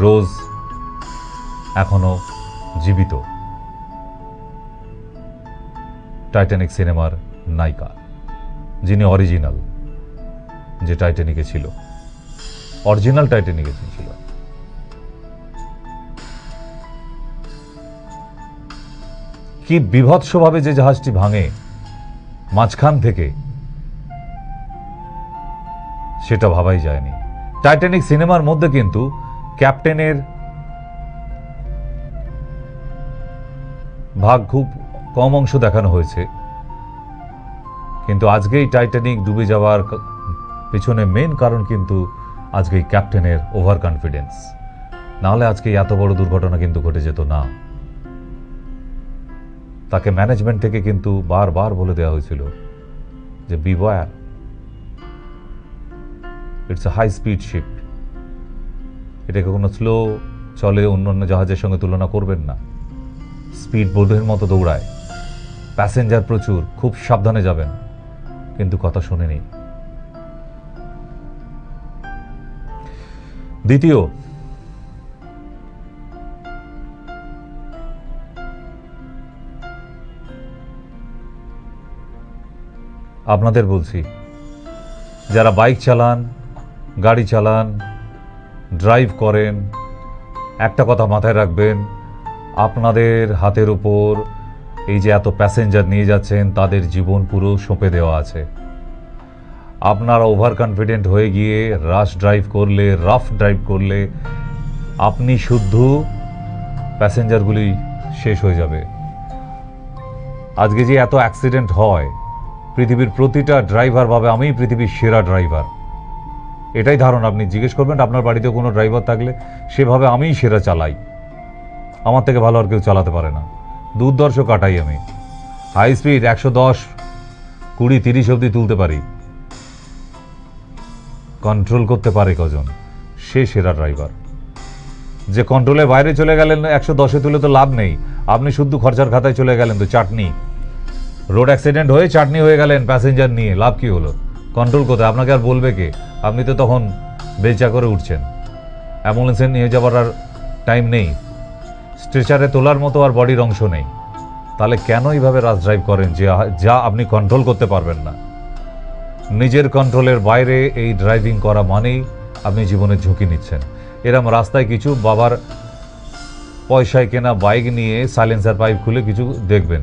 রোজ এখনো জীবিত, টাইটানিক সিনেমার নায়িকা, যিনি অরিজিনাল যে টাইটানিকে ছিল, অরিজিনাল টাইটানিকে ছিল। কি বিভৎসভাবে যে জাহাজটি ভাঙে মাঝখান থেকে, সেটা ভাবাই যায়নি। টাইটানিক সিনেমার মধ্যে কিন্তু ক্যাপ্টেনের ভাগ খুব কম অংশ দেখানো হয়েছে, কিন্তু আজকেই টাইটানিক ডুবে যাওয়ার পিছনে মেন কারণ কিন্তু আজকে ক্যাপ্টেনের ওভার কনফিডেন্স। নাহলে আজকে এত বড় দুর্ঘটনা কিন্তু ঘটে যেত না। তাকে ম্যানেজমেন্ট থেকে কিন্তু বারবার বলে দেওয়া হয়েছিল যে beware, it's a high speed ship, এটাকে কোনো স্লো চলে অন্যান্য জাহাজের সঙ্গে তুলনা করবেন না, স্পিড বোটের মতো দৌড়ায়, প্যাসেঞ্জার প্রচুর, খুব সাবধানে যাবেন। কিন্তু কথা শোনেনি। দ্বিতীয়, আপনাদের বলছি, যারা বাইক চালান, গাড়ি চালান, ড্রাইভ করেন, একটা কথা মাথায় রাখবেন, আপনাদের হাতের উপর এই যে এত প্যাসেঞ্জার নিয়ে যাচ্ছেন, তাদের জীবন পুরো সঁপে দেওয়া আছে। আপনারা ওভার কনফিডেন্ট হয়ে গিয়ে রাশ ড্রাইভ করলে, রাফ ড্রাইভ করলে, আপনি শুদ্ধ, প্যাসেঞ্জারগুলি শেষ হয়ে যাবে। আজকে যে এত অ্যাক্সিডেন্ট হয়, পৃথিবীর প্রতিটা ড্রাইভার ভাবে আমি পৃথিবীর সেরা ড্রাইভার, এটাই ধারণা। আপনি জিজ্ঞেস করবেন আপনার বাড়িতে কোনো ড্রাইভার থাকলে, সেভাবে আমিই সেরা চালাই, আমার থেকে ভালো আর কেউ চালাতে পারে না, দুর্দর্শ কাটাই আমি। হাই স্পিড 110, 20, 30 অবধি তুলতে পারি, কন্ট্রোল করতে পারে কজন? সে সেরা ড্রাইভার। যে কন্ট্রোলের বাইরে চলে গেলেন 110-এ তুলে তো লাভ নেই, আপনি শুদ্ধ খরচার খাতায় চলে গেলেন তো চাটনি, রোড অ্যাক্সিডেন্ট হয়ে চাটনি হয়ে গেলেন প্যাসেঞ্জার নিয়ে, লাভ কি হলো? কন্ট্রোল কোথায়? আপনাকে আর বলবে কে? আপনি তো তখন বেচা করে উঠছেন, অ্যাম্বুলেন্সে নিয়ে যাওয়ার আর টাইম নেই, স্ট্রেচারে তোলার মতো আর বডির অংশ নেই। তাহলে কেন এইভাবে রাশ ড্রাইভ করেন যা আপনি কন্ট্রোল করতে পারবেন না? নিজের কন্ট্রোলের বাইরে এই ড্রাইভিং করা মানেই আপনি জীবনের ঝুঁকি নিচ্ছেন। এরম রাস্তায় কিছু বাবার পয়সায় কেনা বাইক নিয়ে সাইলেন্সার পাইপ খুলে কিছু দেখবেন,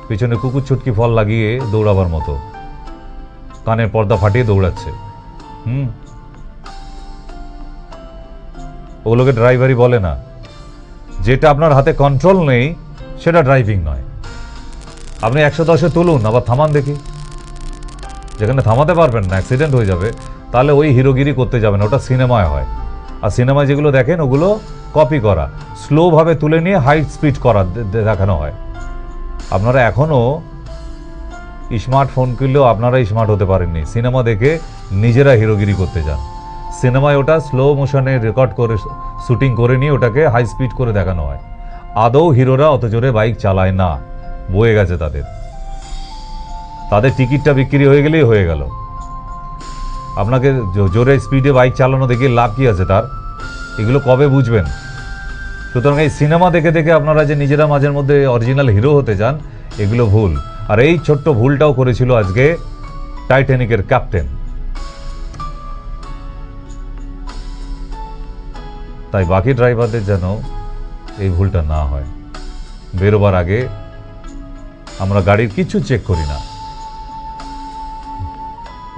পিছনে কুকুর ছুটকি ফল লাগিয়ে দৌড়াবার মতো, কানের পর্দা ফাটিয়ে দৌড়াচ্ছে। ওগুলোকে ড্রাইভারই বলে না। যেটা আপনার হাতে কন্ট্রোল নেই সেটা ড্রাইভিং নয়। আপনি 110-এ তুলুন, আবার থামান দেখি। যেখানে থামাতে পারবেন না, অ্যাক্সিডেন্ট হয়ে যাবে, তাহলে ওই হিরোগিরি করতে যাবেন, ওটা সিনেমায় হয়। আর সিনেমায় যেগুলো দেখেন ওগুলো কপি করা, স্লোভাবে তুলে নিয়ে হাই স্পিড করা দেখানো হয়। আপনারা এখনও স্মার্টফোন কিনলেও আপনারা স্মার্ট হতে পারেননি, সিনেমা দেখে নিজেরা হিরোগিরি করতে যান। সিনেমায় ওটা স্লো মোশনে রেকর্ড করে শুটিং করে নিয়ে ওটাকে হাই স্পিড করে দেখানো হয়। আদৌ হিরোরা অত জোরে বাইক চালায় না, বয়ে গেছে তাদের টিকিটটা বিক্রি হয়ে গেলেই হয়ে গেল। আপনাকে জোরে স্পিডে বাইক চালানো দেখে লাভ কি আছে তার? এগুলো কবে বুঝবেন? সুতরাং এই সিনেমা দেখে দেখে আপনারা যে নিজেরা মাঝের মধ্যে অরিজিনাল হিরো হতে চান, এগুলো ভুল। আর এই ছোট্ট ভুলটাও করেছিল আজকে টাইটানিকের ক্যাপ্টেন। তাই বাকি ড্রাইভারদের যেন এই ভুলটা না হয়। বেরোবার আগে আমরা গাড়ির কিছু চেক করি না,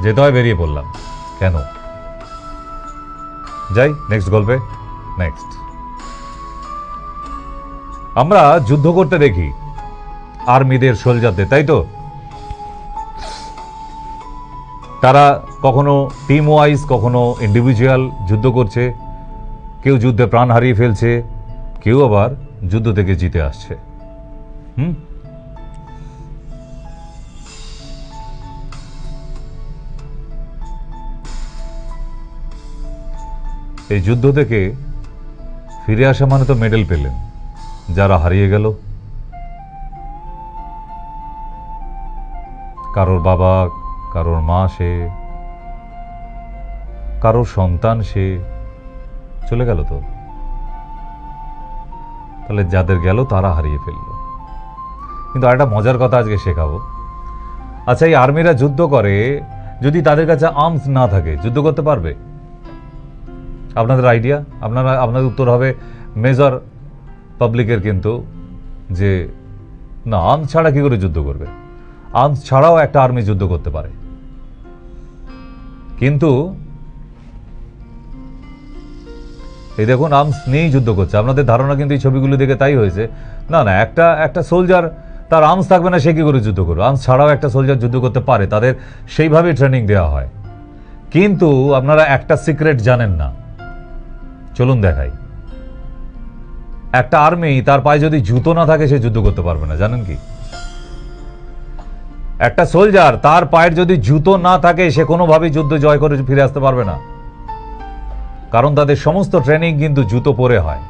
যেতে হয় বেরিয়ে পড়লাম। কেন? যাই নেক্সট গল্পে। নেক্সট, আমরা যুদ্ধ করতে দেখি আর্মিদের, সোলজারদের, তাই তো? তারা কখনো টিম ওয়াইজ, কখনো ইন্ডিভিজুয়াল যুদ্ধ করছে, কেউ যুদ্ধে প্রাণ হারিয়ে ফেলছে, কেউ আবার যুদ্ধ থেকে জিতে আসছে। এই যুদ্ধ থেকে ফিরে আসা মানে তো মেডেল পেলেন। যারা হারিয়ে গেল, কারোর বাবা, কারোর মা, সে কারোর সন্তান, সে চলে গেল তো, তাহলে যাদের গেল তারা হারিয়ে ফেলল। কিন্তু আরেকটা মজার কথা আজকে শেখাবো। আচ্ছা, এই আর্মিরা যুদ্ধ করে, যদি তাদের কাছে আর্মস না থাকে, যুদ্ধ করতে পারবে? আপনাদের আইডিয়া? আপনাদের উত্তর হবে মেজর পাবলিকের কিন্তু, যে না, আর্মস ছাড়া কি করে যুদ্ধ করবে? আর্মস ছাড়াও একটা আর্মি যুদ্ধ করতে পারে। কিন্তু এই দেখুন আর্মস নিয়েই যুদ্ধ করছে। আপনাদের ধারণা কিন্তু এই ছবিগুলো দেখে তাই হয়েছে। না না, একটা সোলজার তার আর্মস থাকবে না, সে কি করে যুদ্ধ করবে? আর্মস ছাড়াও একটা সোলজার যুদ্ধ করতে পারে, তাদের সেইভাবে ট্রেনিং দেওয়া হয়। কিন্তু আপনারা একটা সিক্রেট জানেন না, চলুন দেখাই। একটা আর্মি তার পায়ে যদি জুতো না থাকে সে যুদ্ধ করতে পারবে না, জানেন কি? একটা সোলজার তার পায়ের যদি জুতো না থাকে সে কোনোভাবেই যুদ্ধ জয় করে ফিরে আসতে পারবে না, কারণ তাদের সমস্ত ট্রেনিং কিন্তু জুতো পরে হয়।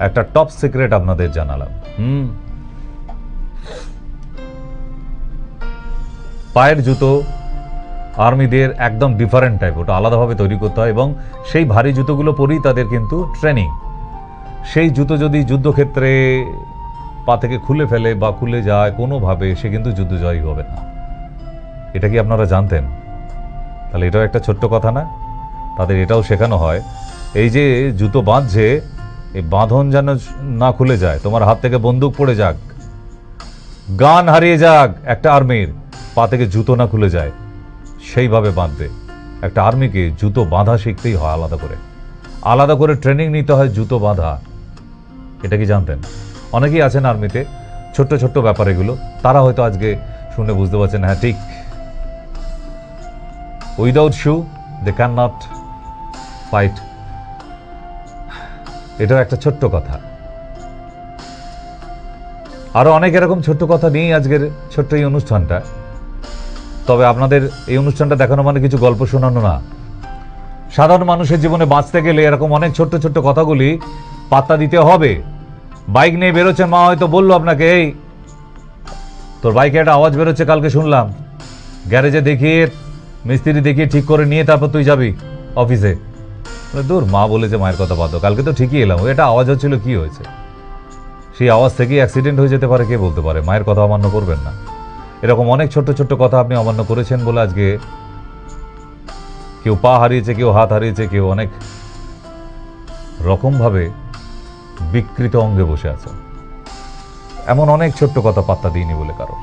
একটা টপ সিক্রেট আপনাদের জানালাম। পায়ের জুতো আর্মিদের একদম ডিফারেন্ট টাইপ, ওটা আলাদাভাবে তৈরি করতে হয় এবং সেই ভারী জুতোগুলো পরেই তাদের কিন্তু ট্রেনিং। সেই জুতো যদি যুদ্ধক্ষেত্রে পা থেকে খুলে ফেলে বা খুলে যায় কোনোভাবে, সে কিন্তু যুদ্ধ জয়ী হবে না। এটা কি আপনারা জানতেন? তাহলে এটাও একটা ছোট্ট কথা না? তাদের এটাও শেখানো হয়, এই যে জুতো বাঁধছে, এই বাঁধন যেন না খুলে যায়, তোমার হাত থেকে বন্দুক পড়ে যাক, গান হারিয়ে যাক, একটা আর্মির পা থেকে জুতো না খুলে যায়, সেইভাবে বাঁধবে। একটা আর্মিকে জুতো বাঁধা শিখতেই হয়, আলাদা করে ট্রেনিং নিতে হয় জুতো বাঁধা। এটা কি জানতেন? অনেকেই আছেন আর্মিতে, ছোট্ট ছোট্ট ব্যাপার এগুলো, তারা হয়তো আজকে শুনে বুঝতে পারছেন, হ্যাঁ ঠিক, without shoe they can not fight. এটাও একটা ছোট্ট কথা। আরো অনেক এরকম ছোট্ট কথা নিয়েই আজকের ছোট্ট এই অনুষ্ঠানটা। তবে আপনাদের এই অনুষ্ঠানটা দেখানো মানে কিছু গল্প শোনানো না। সাধারণ মানুষের জীবনে বাঁচতে গেলে এরকম অনেক ছোট্ট ছোট্ট কথাগুলি পাত্তা দিতে হবে। বাইক নিয়ে বেরোচ্ছেন, মা হয়তো বললো আপনাকে, এই তোর বাইকে একটা আওয়াজ বেরোচ্ছে, কালকে শুনলাম, গ্যারেজে দেখিয়ে মিস্ত্রি দেখিয়ে ঠিক করে নিয়ে তারপর তুই যাবি অফিসে। দূর, মা বলেছে, মায়ের কথা বাদ দাও, কালকে তো ঠিকই এলাম, এটা আওয়াজ হচ্ছিল, কি হয়েছে? সেই আওয়াজ থেকেই অ্যাক্সিডেন্ট হয়ে যেতে পারে, কে বলতে পারে? মায়ের কথা অমান্য করবেন না। এরকম অনেক ছোট্ট ছোট্ট কথা আপনি অমান্য করেছেন বলে আজকে কেউ পা হারিয়েছে, কেউ হাত হারিয়েছে, কেউ অনেক রকমভাবে বিকৃত অঙ্গে বসে আছে। এমন অনেক ছোট্ট কথা পাত্তা দিইনি বলে কারোর।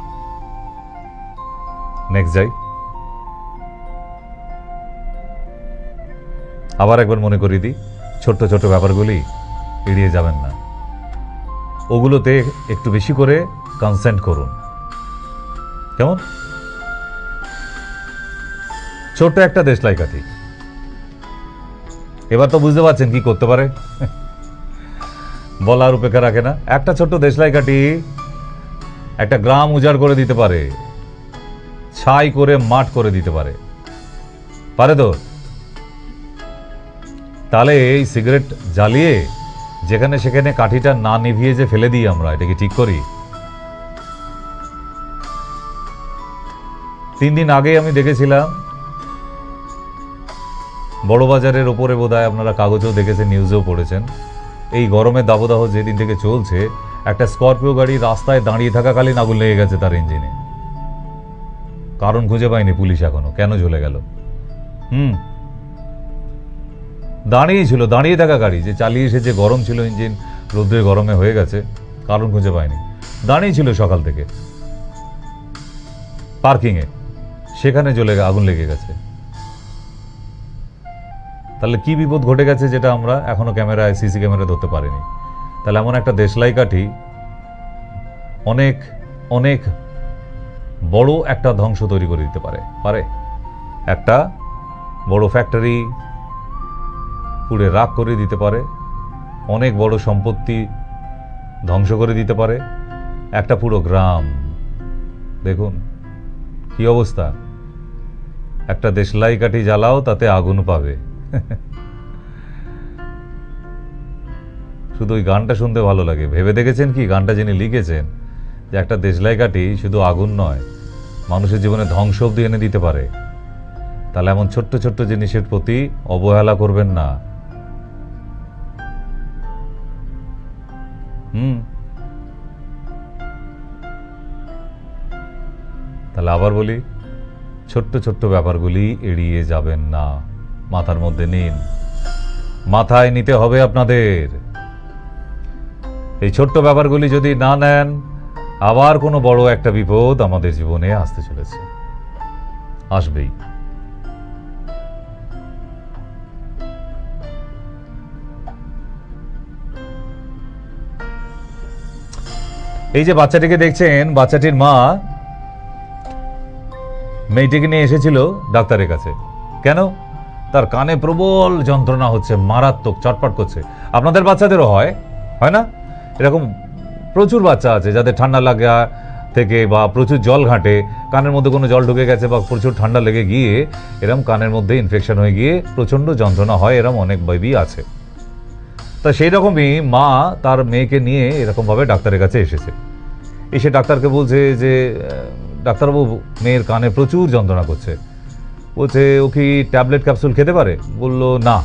নেক্সট যাই। আবার একবার মনে করিয়ে দিই, ছোট্ট ছোট্ট ব্যাপারগুলি এড়িয়ে যাবেন না, ওগুলোতে একটু বেশি করে কনসেন্ট করুন, কেমন? ছোট্ট একটা দেশলাই কাঠি, এবার তো বুঝতে পারছেন কি করতে পারে, বলার উপেক্ষা রাখে না। একটা ছোট্ট দেশলাই কাঠি একটা গ্রাম উজাড় করে দিতে পারে, ছাই করে মাঠ করে দিতে পারে, পারে তো? তাহলে এই সিগারেট জ্বালিয়ে যেখানে সেখানে কাঠিটা না নিভিয়ে যে ফেলে দিই আমরা, এটা কি ঠিক করি? 3 দিন আগে আমি দেখেছিলাম বড়বাজারের ওপরে, বোধহয় আপনারা কাগজেও দেখেছেন, নিউজেও পড়েছেন, এই গরমের দাবদাহ যেদিন থেকে চলছে, একটা স্করপিও গাড়ি রাস্তায় দাঁড়িয়ে থাকাকালীন আগুন লেগে গেছে তার ইঞ্জিনে। কারণ খুঁজে পায়নি পুলিশ এখনো, কেন জ্বলে গেল। দাঁড়িয়ে ছিল, দাঁড়িয়ে থাকা গাড়ি, যে চালিয়ে এসে যে গরম ছিল ইঞ্জিন, রোদ্রের গরমে হয়ে গেছে, কারণ খুঁজে পায়নি, দাঁড়িয়ে ছিল সকাল থেকে পার্কিংয়ে, সেখানে আগুন লেগে গেছে। তাহলে কি বিপদ ঘটে গেছে যেটা আমরা এখনো ক্যামেরায়, সিসি ক্যামেরায় ধরতে পারিনি। তাহলে এমন একটা দেশলাই কাঠি অনেক অনেক বড় একটা ধ্বংস তৈরি করে দিতে পারে। একটা বড় ফ্যাক্টরি পুড়ে রাখ করে দিতে পারে, অনেক বড় সম্পত্তি ধ্বংস করে দিতে পারে, একটা পুরো গ্রাম। দেখুন কি অবস্থা, একটা দেশলাই কাঠি জ্বালাও, তাতে আগুন পাবে। শুধু ওই গানটা শুনতে ভালো লাগে। ভেবে দেখেছেন কি, গানটা যিনি লিখেছেন, যে একটা দেশলাই কাঠি শুধু আগুন নয়, মানুষের জীবনে ধ্বংস অবধি এনে দিতে পারে। তাহলে এমন ছোট্ট ছোট্ট জিনিসের প্রতি অবহেলা করবেন না। তাহলে আবার বলি, ছোট্ট ছোট্ট ব্যাপারগুলি এড়িয়ে যাবেন না, মাথার মধ্যে নিন, মাথায় নিতে হবে আপনাদের। এই ছোট্ট ব্যাপারগুলি যদি না নেন, আবার কোনো বড় একটা বিপদ আমাদের জীবনে আসতে চলেছে। আসবেই। এই যে বাচ্চাটিকে দেখছেন, বাচ্চাটির মা মেয়েটিকে নিয়ে এসেছিল ডাক্তারের কাছে। কেন? তার কানে প্রবল যন্ত্রণা হচ্ছে, মারাত্মক, চটপট করছে। আপনাদের বাচ্চাদেরও হয় না? এরকম প্রচুর বাচ্চা আছে যাদের ঠান্ডা লাগা থেকে বা প্রচুর জল ঘাঁটে, কানের মধ্যে কোনো জল ঢুকে গেছে বা প্রচুর ঠান্ডা লেগে গিয়ে এরকম কানের মধ্যে ইনফেকশন হয়ে গিয়ে প্রচণ্ড যন্ত্রণা হয়, এরকম অনেক বেবি আছে। তা সেই রকমই মা তার মেয়েকে নিয়ে এরকমভাবে ডাক্তারের কাছে এসেছে। এসে ডাক্তারকে বলছে যে ডাক্তারবাবু, মেয়ের কানে প্রচুর যন্ত্রণা করছে। বলছে ও কি ট্যাবলেট ক্যাপসুল খেতে পারে? বললো না,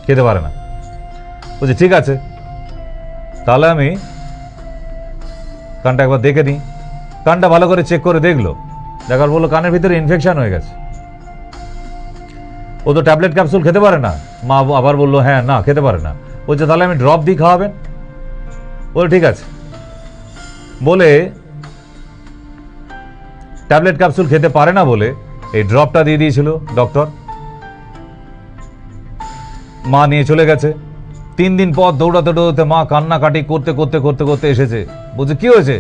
খেতে পারে না। বলছে ঠিক আছে, তাহলে আমি কানটা একবার দেখে নিই। কানটা ভালো করে চেক করে দেখলো, দেখার বললো কানের ভিতরে ইনফেকশন হয়ে গেছে। ও তো ট্যাবলেট ক্যাপসুল খেতে পারে না। মা আবার বললো হ্যাঁ, না খেতে পারে না। বলছে তাহলে আমি ড্রপ দিই, খাওয়াবেন? বলে ঠিক আছে। বলে ট্যাবলেট ক্যাপসুল খেতে পারে না বলে এই ড্রপটা দিয়ে দিয়েছিল ডক্টর। মা নিয়ে চলে গেছে। 3 দিন পর দৌড়াতে দৌড়াতে মা কান্নাকাটি করতে করতে করতে করতে এসেছে। বলছে কি হয়েছে?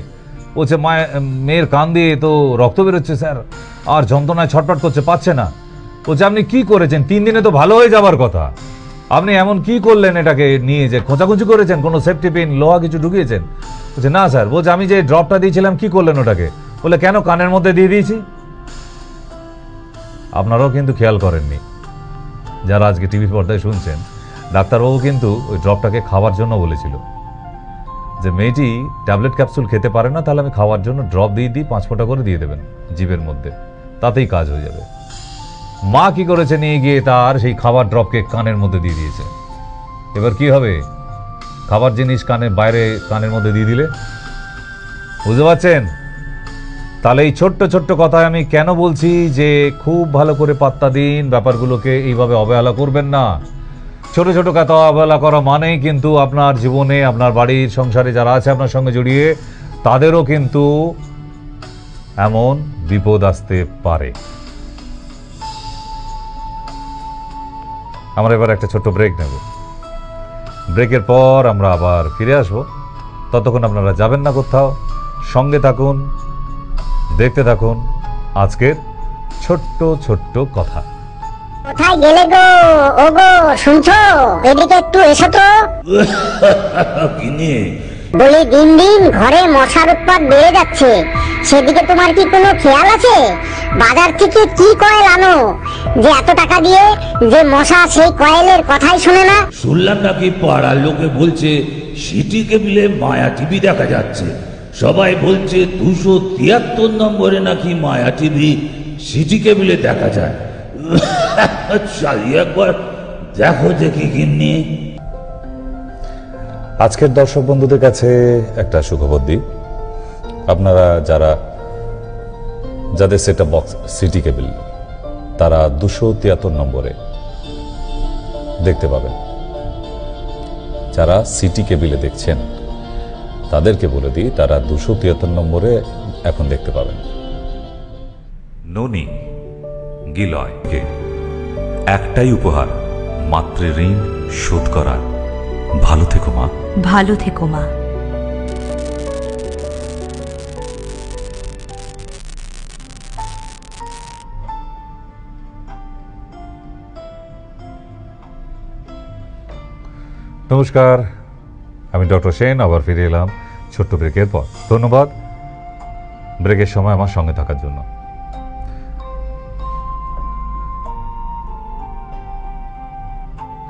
বলছে মেয়ের কান দিয়ে তো রক্ত বেরোচ্ছে স্যার, আর যন্ত্রণায় ছটফট করছে, পাচ্ছে না। বলছে আপনি কি করেছেন? 3 দিনে তো ভালো হয়ে যাবার কথা, আপনি এমন কি করলেন? এটাকে নিয়ে যে খোঁচাখুঁচি করেছেন, কোনো সেফটি পিন লোহা কিছু ঢুকিয়েছেন? বলছে না স্যার। বলছে আমি যে ড্রপটা দিয়েছিলাম কি করলেন ওটাকে? বলে কেন, কানের মধ্যে দিয়ে দিয়েছি। আপনারাও কিন্তু খেয়াল করেননি যারা আজকে টিভির পর্দায় শুনছেন, ডাক্তারবাবু কিন্তু ওই ড্রপটাকে খাওয়ার জন্য বলেছিল যে মেয়েটি ট্যাবলেট ক্যাপসুল খেতে পারে না, তাহলে আমি খাওয়ার জন্য ড্রপ দিয়ে দিই, 5 ফোঁটা করে দিয়ে দেবেন জিভের মধ্যে, তাতেই কাজ হয়ে যাবে। মা কি করেছে, নিয়ে গিয়ে তার সেই খাবার ড্রপকে কানের মধ্যে দিয়ে দিয়েছে। এবার কি হবে? খাবার জিনিস কানের বাইরে, কানের মধ্যে দিয়ে দিলে, বুঝতে পারছেন? তাহলে এই ছোট্ট ছোট্ট কথায় আমি কেন বলছি যে খুব ভালো করে পাত্তা দিন, ব্যাপারগুলোকে এইভাবে অবহেলা করবেন না। ছোট ছোট কথা অবহেলা করা মানেই কিন্তু আপনার জীবনে, আপনার বাড়ির সংসারে যারা আছে আপনার সঙ্গে জড়িয়ে, তাদেরও কিন্তু এমন বিপদ আসতে পারে। আমরা এবার একটা ছোট্ট ব্রেক নেব। ব্রেকের পর আমরা আবার ফিরে আসব। ততক্ষণ আপনারা যাবেন না কোথাও, সঙ্গে থাকুন, দেখতে থাকুন আজকের ছোট্ট ছোট্ট কথা। কোথায় গেলে গো? ও গো, শুনছো? এদিকে একটু এসো তো। বলি দিন দিন ঘরে মশার উৎপাত বেড়ে যাচ্ছে, সেদিকে তোমার কি কোনো খেয়াল আছে? বাজার থেকে কি কয়েল আনো যে এত টাকা দিয়ে, যে মশা সেই কয়েলের কথাই শুনে না? শুনলাম নাকি পাড়ার লোকে বলছে সিটি কেবিলে মায়া টিভি দেখা যাচ্ছে। সবাই বলছে 273 নম্বরে নাকি মায়া টিভি সিটি কেবিলে দেখা যায়। চালিয়ে একবার দেখো দেখি গিন্নি। আজকের দর্শক বন্ধুদের কাছে একটা সুখবর দিই। আপনারা যাদের সেটআপ বক্স সিটি কেবল, তারা 273 নম্বরে দেখতে পাবেন। যারা সিটি কেবিলে দেখছেন তাদেরকে বলে দিই, তারা 273 নম্বরে এখন দেখতে পাবেন। ননি গিলয়কে একটাই উপহার, মাতৃ ঋণ শোধ করার। ভালো থেকো মা। ভালো থেকো মা। নমস্কার, আমি ডক্টর সেন আবার ফিরে এলাম ছোট্ট ব্রেকের পর। ধন্যবাদ ব্রেকের সময় আমার সঙ্গে থাকার জন্য।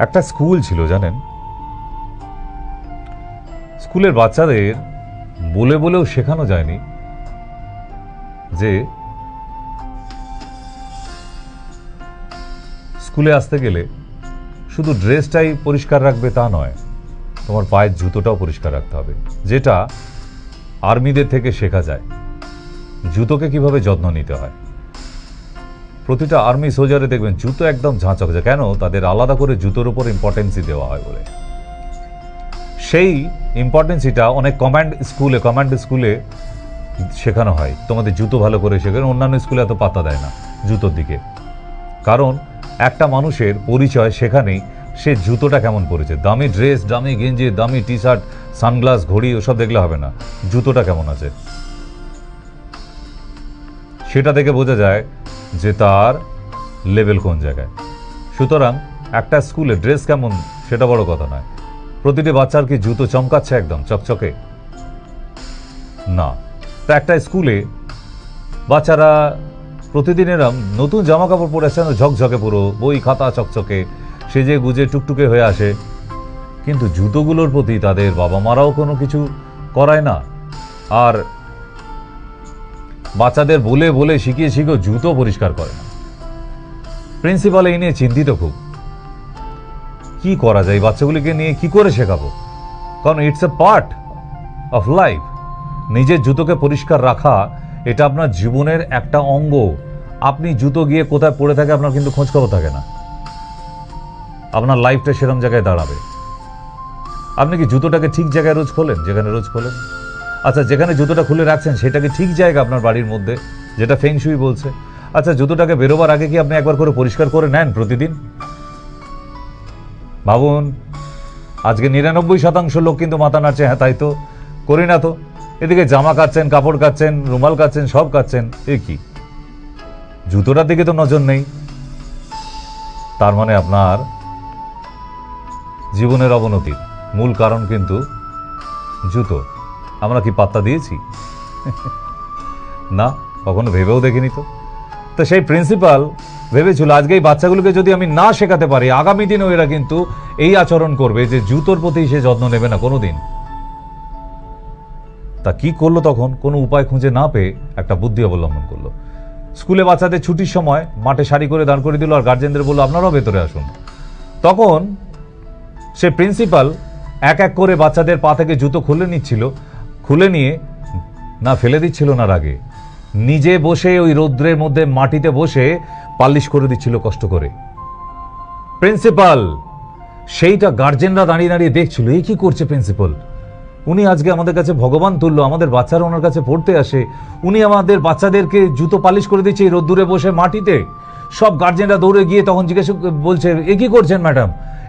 একটা স্কুল ছিল জানেন, স্কুলের বাচ্চাদের বলে বলেও শেখানো যায়নি যে স্কুলে আসতে গেলে শুধু ড্রেসটাই পরিষ্কার রাখবে তা নয়, তোমার পায়ের জুতোটাও পরিষ্কার রাখতে হবে। যেটা আর্মিদের থেকে শেখা যায়, জুতোকে কিভাবে যত্ন নিতে হয়। প্রতিটা আর্মি সোলজারে দেখবেন জুতো একদম ঝাঁচকছে। কেন? তাদের আলাদা করে জুতোর উপর ইম্পর্টেন্সই দেওয়া হয় বলে। সেই ইম্পর্টেন্সিটা অনেক কমান্ড স্কুলে শেখানো হয়, তোমাদের জুতো ভালো করে শেখানো। অন্যান্য স্কুলে এত পাত্তা দেয় না জুতোর দিকে, কারণ একটা মানুষের পরিচয় সেখানেই সে জুতোটা কেমন পরেছে। দামি ড্রেস, দামি গেঞ্জি, দামি টি শার্ট, সানগ্লাস, ঘড়ি ওসব দেখলে হবে না, জুতোটা কেমন আছে সেটা দেখে বোঝা যায় যে তার লেভেল কোন জায়গায়। সুতরাং একটা স্কুলে ড্রেস কেমন সেটা বড় কথা নয়, প্রতিটি বাচ্চার কি জুতো চমকাচ্ছে একদম চকচকে না। তা একটা স্কুলে বাচ্চারা প্রতিদিন এরম নতুন জামা কাপড় পরে আসছে, ঝকঝকে পুরো বই খাতা চকচকে সেজে গুজে টুকটুকে হয়ে আসে, কিন্তু জুতোগুলোর প্রতি তাদের বাবা মারাও কোনো কিছু করায় না। আর বাচ্চাদের বলে বলে শিখিয়ে জুতো পরিষ্কার করে না। প্রিন্সিপাল এই নিয়ে চিন্তিত খুব, কি করা যায় বাচ্চাগুলিকে নিয়ে, কি করে শেখাবো, কারণ it's a part of life. নিজের জুতোকে পরিষ্কার রাখা এটা আপনার জীবনের একটা অঙ্গ। আপনি জুতো গিয়ে কোথায় পড়ে থাকে আপনার কিন্তু খোঁজ খবর থাকে না, আপনার লাইফটা সেরকম জায়গায় দাঁড়াবে। আপনি কি জুতোটাকে ঠিক জায়গায় রোজ খোলেন, যেখানে রোজ খোলেন? আচ্ছা, যেখানে জুতোটা খুলে রাখছেন সেটাকে ঠিক জায়গা আপনার বাড়ির মধ্যে, যেটা ফেংশুই বলছে। আচ্ছা, জুতোটাকে বেরোবার আগে কি আপনি একবার করে পরিষ্কার করে নেন প্রতিদিন? ভাবুন, আজকে 99% লোক কিন্তু মাথা নাড়ছে, হ্যাঁ তাই তো, করি না তো। এদিকে জামা কাচ্ছেন, কাপড় কাচ্ছেন, রুমাল কাচ্ছেন, সব কাচ্ছেন, এ কি, জুতোটার দিকে তো নজর নেই। তার মানে আপনার জীবনের অবনতির মূল কারণ কিন্তু জুতো। আমরা কি পাত্তা দিয়েছি? না, কখনো ভেবেও দেখিনি তো। তো সেই প্রিন্সিপাল ভেবেছিল আজকে এই বাচ্চাগুলোকে যদি আমি না শেখাতে পারি, আগামী দিনেও এরা কিন্তু এই আচরণ করবে যে জুতোর প্রতি সে যত্ন নেবে না কোনোদিন। তা কি করলো তখন? কোনো উপায় খুঁজে না পেয়ে একটা বুদ্ধি অবলম্বন করলো। স্কুলে বাচ্চাদের ছুটির সময় মাঠে সারি করে দাঁড় করে দিল আর গার্জেনদের বললো আপনারাও ভেতরে আসুন। তখন সে প্রিন্সিপাল এক এক করে বাচ্চাদের পা থেকে জুতো খুলে নিচ্ছিল, খুলে নিয়ে না ফেলে দিচ্ছিল না রাগে, নিজে বসে ওই রৌদ্রের মধ্যে মাটিতে বসে পালিশ করে দিচ্ছিল কষ্ট করে। প্রিন্সিপাল সেইটা গার্জেনরা দাঁড়িয়ে দাঁড়িয়ে দেখছিল, এই কি করছে প্রিন্সিপাল, উনি আজকে আমাদের কাছে ভগবান তুল্য, আমাদের বাচ্চারা ওনার কাছে পড়তে আসে, উনি আমাদের বাচ্চাদেরকে জুতো পালিশ করে দিচ্ছে এই রোদ্দুরে বসে মাটিতে। সব গার্জেনরা দৌড়ে গিয়ে তখন জিজ্ঞেস বলছে, এ কি করছেন ম্যাডাম,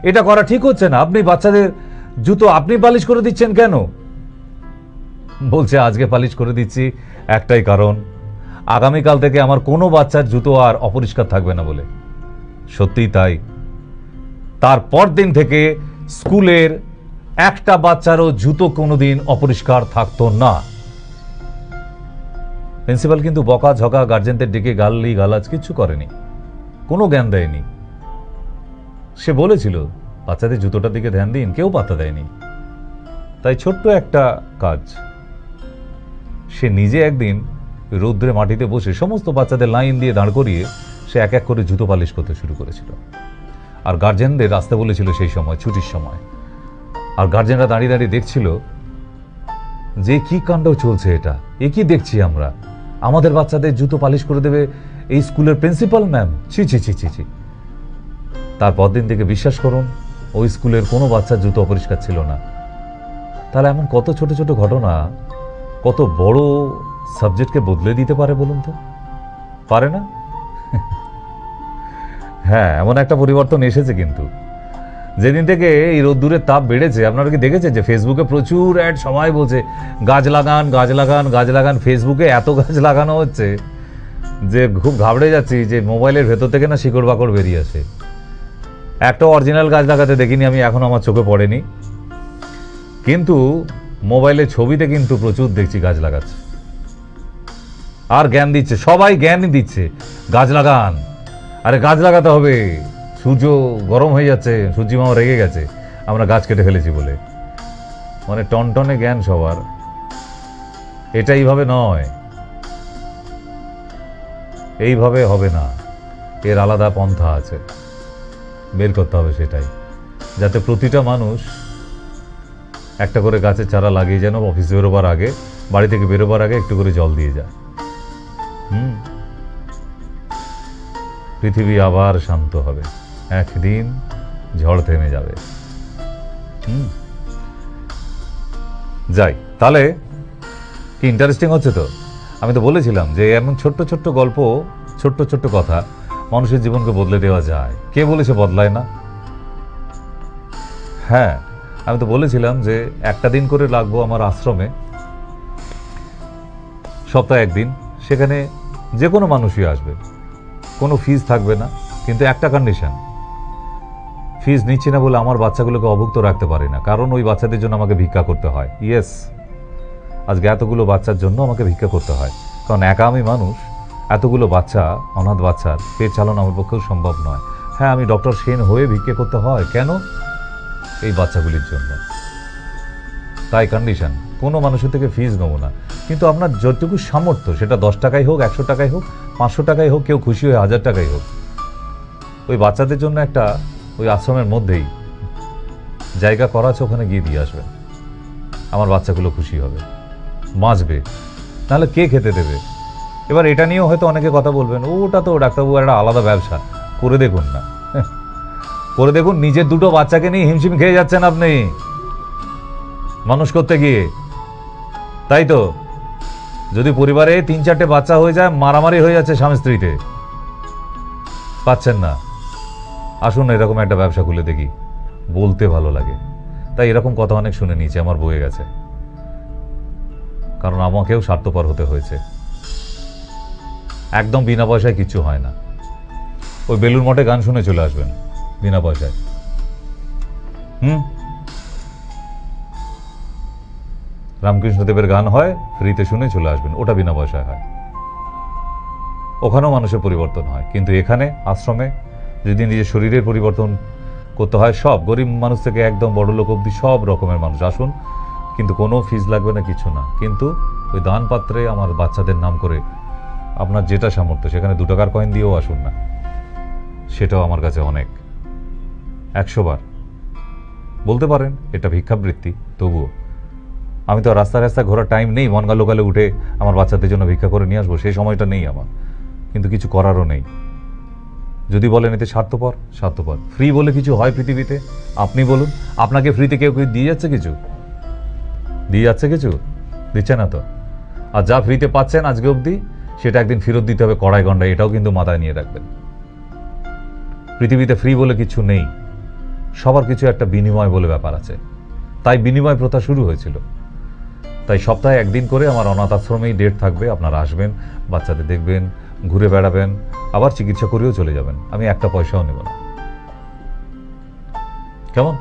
এটা করা ঠিক হচ্ছে না, আপনি বাচ্চাদের জুতো আপনি পালিশ করে দিচ্ছেন কেন? বলছে আজকে পালিশ করে দিচ্ছি একটাই কারণ, আগামীকাল থেকে আমার কোনো বাচ্চার জুতো আর অপরিষ্কার থাকবে না বলে। সত্যিই তাই। তারপর দিন থেকে স্কুলের একটা বাচ্চারও জুতো কোনোদিন অপরিষ্কার থাকতো না। প্রিন্সিপাল কিন্তু বকা ঝকা গার্জেনদের ডেকে গালি গালাজ কিচ্ছু করেনি, কোনো জ্ঞান দেয়নি। সে বলেছিল বাচ্চাদের জুতোটার দিকে ধ্যান দিন, কেউ পাত্তা দেয়নি। তাই ছোট্ট একটা কাজ, সে নিজে একদিন রৌদ্রে মাটিতে বসে সমস্ত বাচ্চাদের লাইন দিয়ে দাঁড় করিয়ে সে এক এক করে জুতো পালিশ করতে শুরু করেছিল। আর গার্জেনদের আসতে বলেছিল সেই সময়, ছুটির সময়। আর গার্জেনরা দাঁড়িয়ে দাঁড়িয়ে দেখছিল যে কি কাণ্ড চলছে, এটা এ কি দেখছি আমরা, আমাদের বাচ্চাদের জুতো পালিশ করে দেবে এই স্কুলের প্রিন্সিপাল ম্যাম, ছি ছি ছি ছি ছি। তারপর দিন থেকে বিশ্বাস করুন ওই স্কুলের কোনো বাচ্চার জুতো অপরিষ্কার ছিল না। তাহলে এমন কত ছোট ছোট ঘটনা কত বড় সাবজেক্টকে বদলে দিতে পারে বলুন তো, পারে না? হ্যাঁ, এমন একটা পরিবর্তন এসেছে কিন্তু যেদিন থেকে এই রোদ্দুরের তাপ বেড়েছে। আপনারা কি দেখেছেন যে ফেসবুকে প্রচুর অ্যাড, সবাই বলছে গাছ লাগান গাছ লাগান গাছ লাগান। ফেসবুকে এত গাছ লাগানো হচ্ছে যে খুব ঘাবড়ে যাচ্ছি যে মোবাইলের ভেতর থেকে না শিকড় বাকড় বেরিয়ে আসে। একটা অরিজিনাল গাছ লাগাতে দেখিনি আমি, এখন আমার চোখে পড়েনি, কিন্তু মোবাইলের ছবিতে কিন্তু প্রচুর দেখছি গাছ লাগাচ্ছে আর জ্ঞান দিচ্ছে, সবাই জ্ঞানই দিচ্ছে গাছ লাগান। আরে গাছ লাগাতে হবে, সূর্য গরম হয়ে যাচ্ছে, সূর্যি মামা রেগে গেছে আমরা গাছ কেটে ফেলেছি বলে। মানে টনটনে জ্ঞান সবার, এটা এইভাবে নয়, এইভাবে হবে না, এর আলাদা পন্থা আছে, বের করতে হবে সেটাই, যাতে প্রতিটা মানুষ একটা করে গাছের চারা লাগিয়ে যেন অফিসে বেরোবার আগে, বাড়ি থেকে বেরোবার আগে একটু করে জল দিয়ে যায়। পৃথিবী আবার শান্ত হবে, একদিন ঝড় থেমে যাবে। যাই তাহলে কি ইন্টারেস্টিং হচ্ছে তো? আমি তো বলেছিলাম যে এমন ছোট্ট ছোট্ট গল্প, ছোট্ট ছোট্ট কথা মানুষের জীবনকে বদলে দেওয়া যায়। কে বলেছে বদলায় না? হ্যাঁ, আমি তো বলেছিলাম যে একটা দিন করে লাগবো আমার আশ্রমে, সপ্তাহে একদিন। সেখানে যে কোনো মানুষই আসবে, কোনো ফিজ থাকবে না, কিন্তু একটা কন্ডিশন, ফিজ নিচ্ছি না বলে আমার বাচ্চাগুলোকে অভুক্ত রাখতে পারি না, কারণ ওই বাচ্চাদের জন্য আমাকে ভিক্ষা করতে হয়। ইয়েস, আজকে এতগুলো বাচ্চার জন্য আমাকে ভিক্ষা করতে হয়, কারণ একা আমি মানুষ, এতগুলো বাচ্চা, অনাথ বাচ্চার পেট চালানো আমার পক্ষেও সম্ভব নয়। হ্যাঁ, আমি ডক্টর সেন হয়ে ভিক্ষা করতে হয়, কেন? এই বাচ্চাগুলির জন্য। তাই কন্ডিশন, কোনো মানুষের থেকে ফিজ নেবো না, কিন্তু আপনার যতটুকু সামর্থ্য, সেটা 10 টাকাই হোক, 100 টাকাই হোক, 500 টাকাই হোক, কেউ খুশি হয়ে 1000 টাকাই হোক, ওই বাচ্চাদের জন্য একটা ওই আশ্রমের মধ্যেই জায়গা করা আছে, ওখানে গিয়ে দিয়ে আসবেন। আমার বাচ্চাগুলো খুশি হবে, বাঁচবে, নাহলে কে খেতে দেবে? এবার এটা নিয়েও হয়তো অনেকে কথা বলবেন, ওটা তো ডাক্তারবাবু একটা আলাদা ব্যবসা। করে দেখুন না, করে দেখুন। নিজের দুটো বাচ্চাকে নিয়ে হিমশিম খেয়ে যাচ্ছেন আপনি মানুষ করতে গিয়ে, তাই তো? যদি পরিবারে 3-4টে বাচ্চা হয়ে যায়, মারামারি হয়ে যাচ্ছে স্বামী স্ত্রীতে, পাচ্ছেন না। আসুন এরকম একটা ব্যবসা খুলে দেখি, বলতে ভালো লাগে। তাই এরকম কথা অনেক শুনে নিয়েছি, আমার বয়ে গেছে, কারণ আমাকেও স্বার্থপর হতে হয়েছে। একদম বিনা পয়সায় কিচ্ছু হয় না। ওই বেলুর মঠে গান শুনে চলে আসবেন বিনা পয়সায়। রামকৃষ্ণদেবের গান হয়, ফ্রিতে শুনে চলে আসবেন, ওটা বিনা পয়সায় হয়। ওখানেও মানুষের পরিবর্তন হয়, কিন্তু এখানে আশ্রমে যদি নিজের শরীরের পরিবর্তন করতে হয়, সব গরিব মানুষ থেকে একদম বড় লোক অবধি সব রকমের মানুষ আসুন, কিন্তু কোনো ফিজ লাগবে না, কিছু না। কিন্তু ওই দান পাত্রে আমার বাচ্চাদের নাম করে আপনার যেটা সামর্থ্য, সেখানে 2 টাকার কয়েন দিয়েও আসুন না, সেটাও আমার কাছে অনেক। 100 বার বলতে পারেন এটা ভিক্ষাবৃত্তি, তবুও আমি তো রাস্তায় রাস্তায় ঘোরার টাইম নেই, মনগা লোকালে উঠে আমার বাচ্চাদের জন্য ভিক্ষা করে নিয়ে আসবো, সেই সময়টা নেই আমার, কিন্তু কিছু করারও নেই। যদি বলেন এতে স্বার্থপর, স্বার্থপর। ফ্রি বলে কিছু হয় পৃথিবীতে? আপনি বলুন, আপনাকে ফ্রিতে কেউ কেউ দিয়ে যাচ্ছে কিছু? দিয়ে যাচ্ছে কিছু? দিচ্ছে না তো। আর যা ফ্রিতে পাচ্ছেন আজকে অবধি, সেটা একদিন ফেরত দিতে হবে কড়াই গন্ডায়, এটাও কিন্তু মাথায় নিয়ে রাখবেন। পৃথিবীতে ফ্রি বলে কিছু নেই, সবার কিছু একটা বিনিময় বলে ব্যাপার আছে। তাই বিনিময় প্রথা শুরু হয়েছিল। তাই সপ্তাহে একদিন করে আমার অনাথ আশ্রমেই ডেট থাকবে, আপনারা আসবেন, বাচ্চাদের দেখবেন, ঘুরে বেড়াবেন, আবার চিকিৎসা করেও চলে যাবেন, আমি একটা পয়সাও নেব না, কেমন?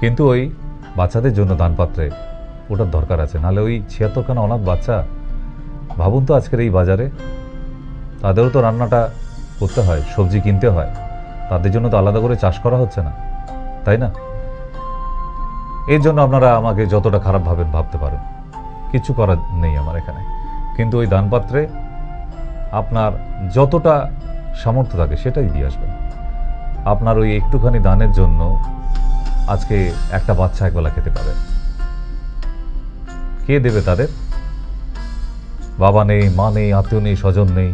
কিন্তু ওই বাচ্চাদের জন্য দানপাত্রে ওটার দরকার আছে, নাহলে ওই 76খানা অনাথ বাচ্চা, ভাবুন তো আজকের এই বাজারে তাদেরও তো রান্নাটা করতে হয়, সবজি কিনতে হয়, তাদের জন্য তো আলাদা করে চাষ করা হচ্ছে না, তাই না? এর জন্য আপনারা আমাকে যতটা খারাপ ভাবেন ভাবতে পারেন, কিছু করার নেই আমার এখানে। কিন্তু ওই দানপাত্রে আপনার যতটা সামর্থ্য থাকে সেটাই দিয়ে আসবেন। আপনার ওই একটুখানি দানের জন্য আজকে একটা বাচ্চা একবেলা খেতে পারে, কে দেবে তাদের? বাবা নেই, মা নেই, আত্মীয় নেই, স্বজন নেই।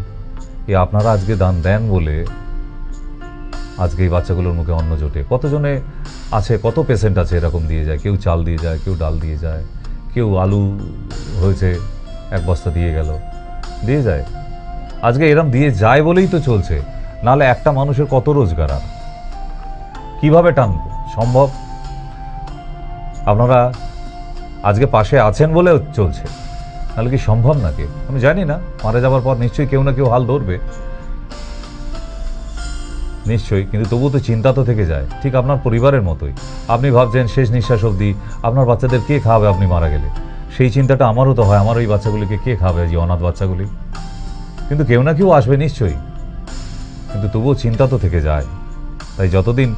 আপনারা আজকে দান দেন বলে আজকে এই বাচ্চাগুলোর মুখে অন্ন জোটে। কতজনে আছে, কত পেশেন্ট আছে এরকম দিয়ে যায়, কেউ চাল দিয়ে যায়, কেউ ডাল দিয়ে যায়, কেউ আলু হয়েছে 1 বস্তা দিয়ে গেল, দিয়ে যায়। আজকে এরম দিয়ে যায় বলেই তো চলছে, নাহলে একটা মানুষের কত রোজগার, আর কিভাবে টানব? সম্ভব? আপনারা আজকে পাশে আছেন বলে চলছে, নাহলে কি সম্ভব নাকি? আমি জানি না, মারা যাবার পর নিশ্চয়ই কেউ না কেউ হাল ধরবে, নিশ্চয়ই, কিন্তু তবুও তো চিন্তা তো থেকে যায়, ঠিক আপনার পরিবারের মতোই। আপনি ভাবছেন শেষ নিঃশ্বাস অবধি আপনার বাচ্চাদের কে খাওয়াবে আপনি মারা গেলে, সেই চিন্তাটা আমারও তো হয়, আমার ওই বাচ্চাগুলিকে কে খাওয়াবে, যে অনাথ বাচ্চাগুলি। কিন্তু কেউ না কেউ আসবে নিশ্চয়ই, কিন্তু তবুও চিন্তা তো থেকে যায়। তাই যতদিন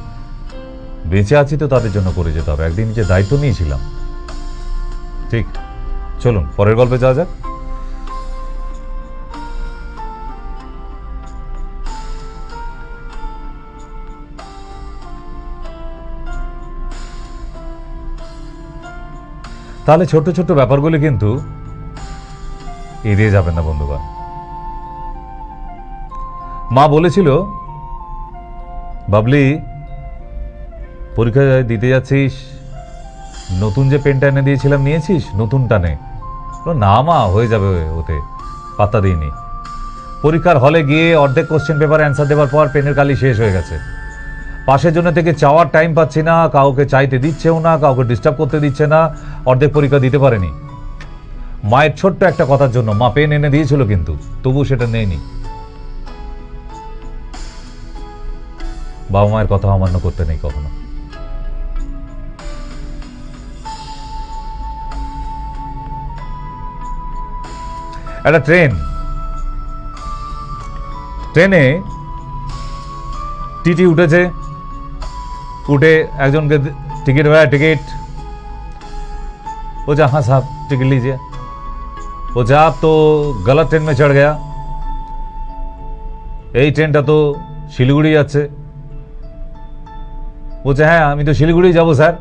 বেঁচে আছি তো তাদের জন্য করে যেতে হবে, একদিন যে দায়িত্ব নিয়েছিলাম। ঠিক, চলুন পরের গল্পে যাওয়া যাক। তাহলে ছোট ছোট ব্যাপারগুলি কিন্তু এড়িয়ে যাবেন না বন্ধুগণ। মা বলেছিল, বাবলি পরীক্ষা দিতে যাচ্ছিস, নতুন যে পেনটা এনে দিয়েছিলাম নিয়েছিস? নতুনটা নে, না মা হয়ে যাবে, ওতে পাত্তা দিইনি। পরীক্ষার হলে গিয়ে অর্ধেক কোশ্চেন পেপার অ্যান্সার দেওয়ার পর পেনের কালি শেষ হয়ে গেছে। পাশের জন্য থেকে চাওয়ার টাইম পাচ্ছি না, কাউকে চাইতে দিচ্ছেও না, কাউকে ডিস্টার্ব করতে দিচ্ছে না, অর্ধেক পরীক্ষা দিতে পারেনি। মায়ের ছোট্ট একটা কথার জন্য মা পেন এনে দিয়েছিল, কিন্তু তবু সেটা নেয়নি। বাবা মায়ের কথা অমান্য করতে নেই কখনো। একটা ট্রেনে টিটি উঠেছে, उठे একজন के टिकट भैया टिकट, बोला हाँ साहब टिकट लीजिए। बोला आप तो गलत ट्रेन में चढ़ गया, এই ট্রেনটা তো শিলিগুড়ি যাচ্ছে। বলছে হ্যাঁ আমি তো শিলিগুড়ি যাব স্যার।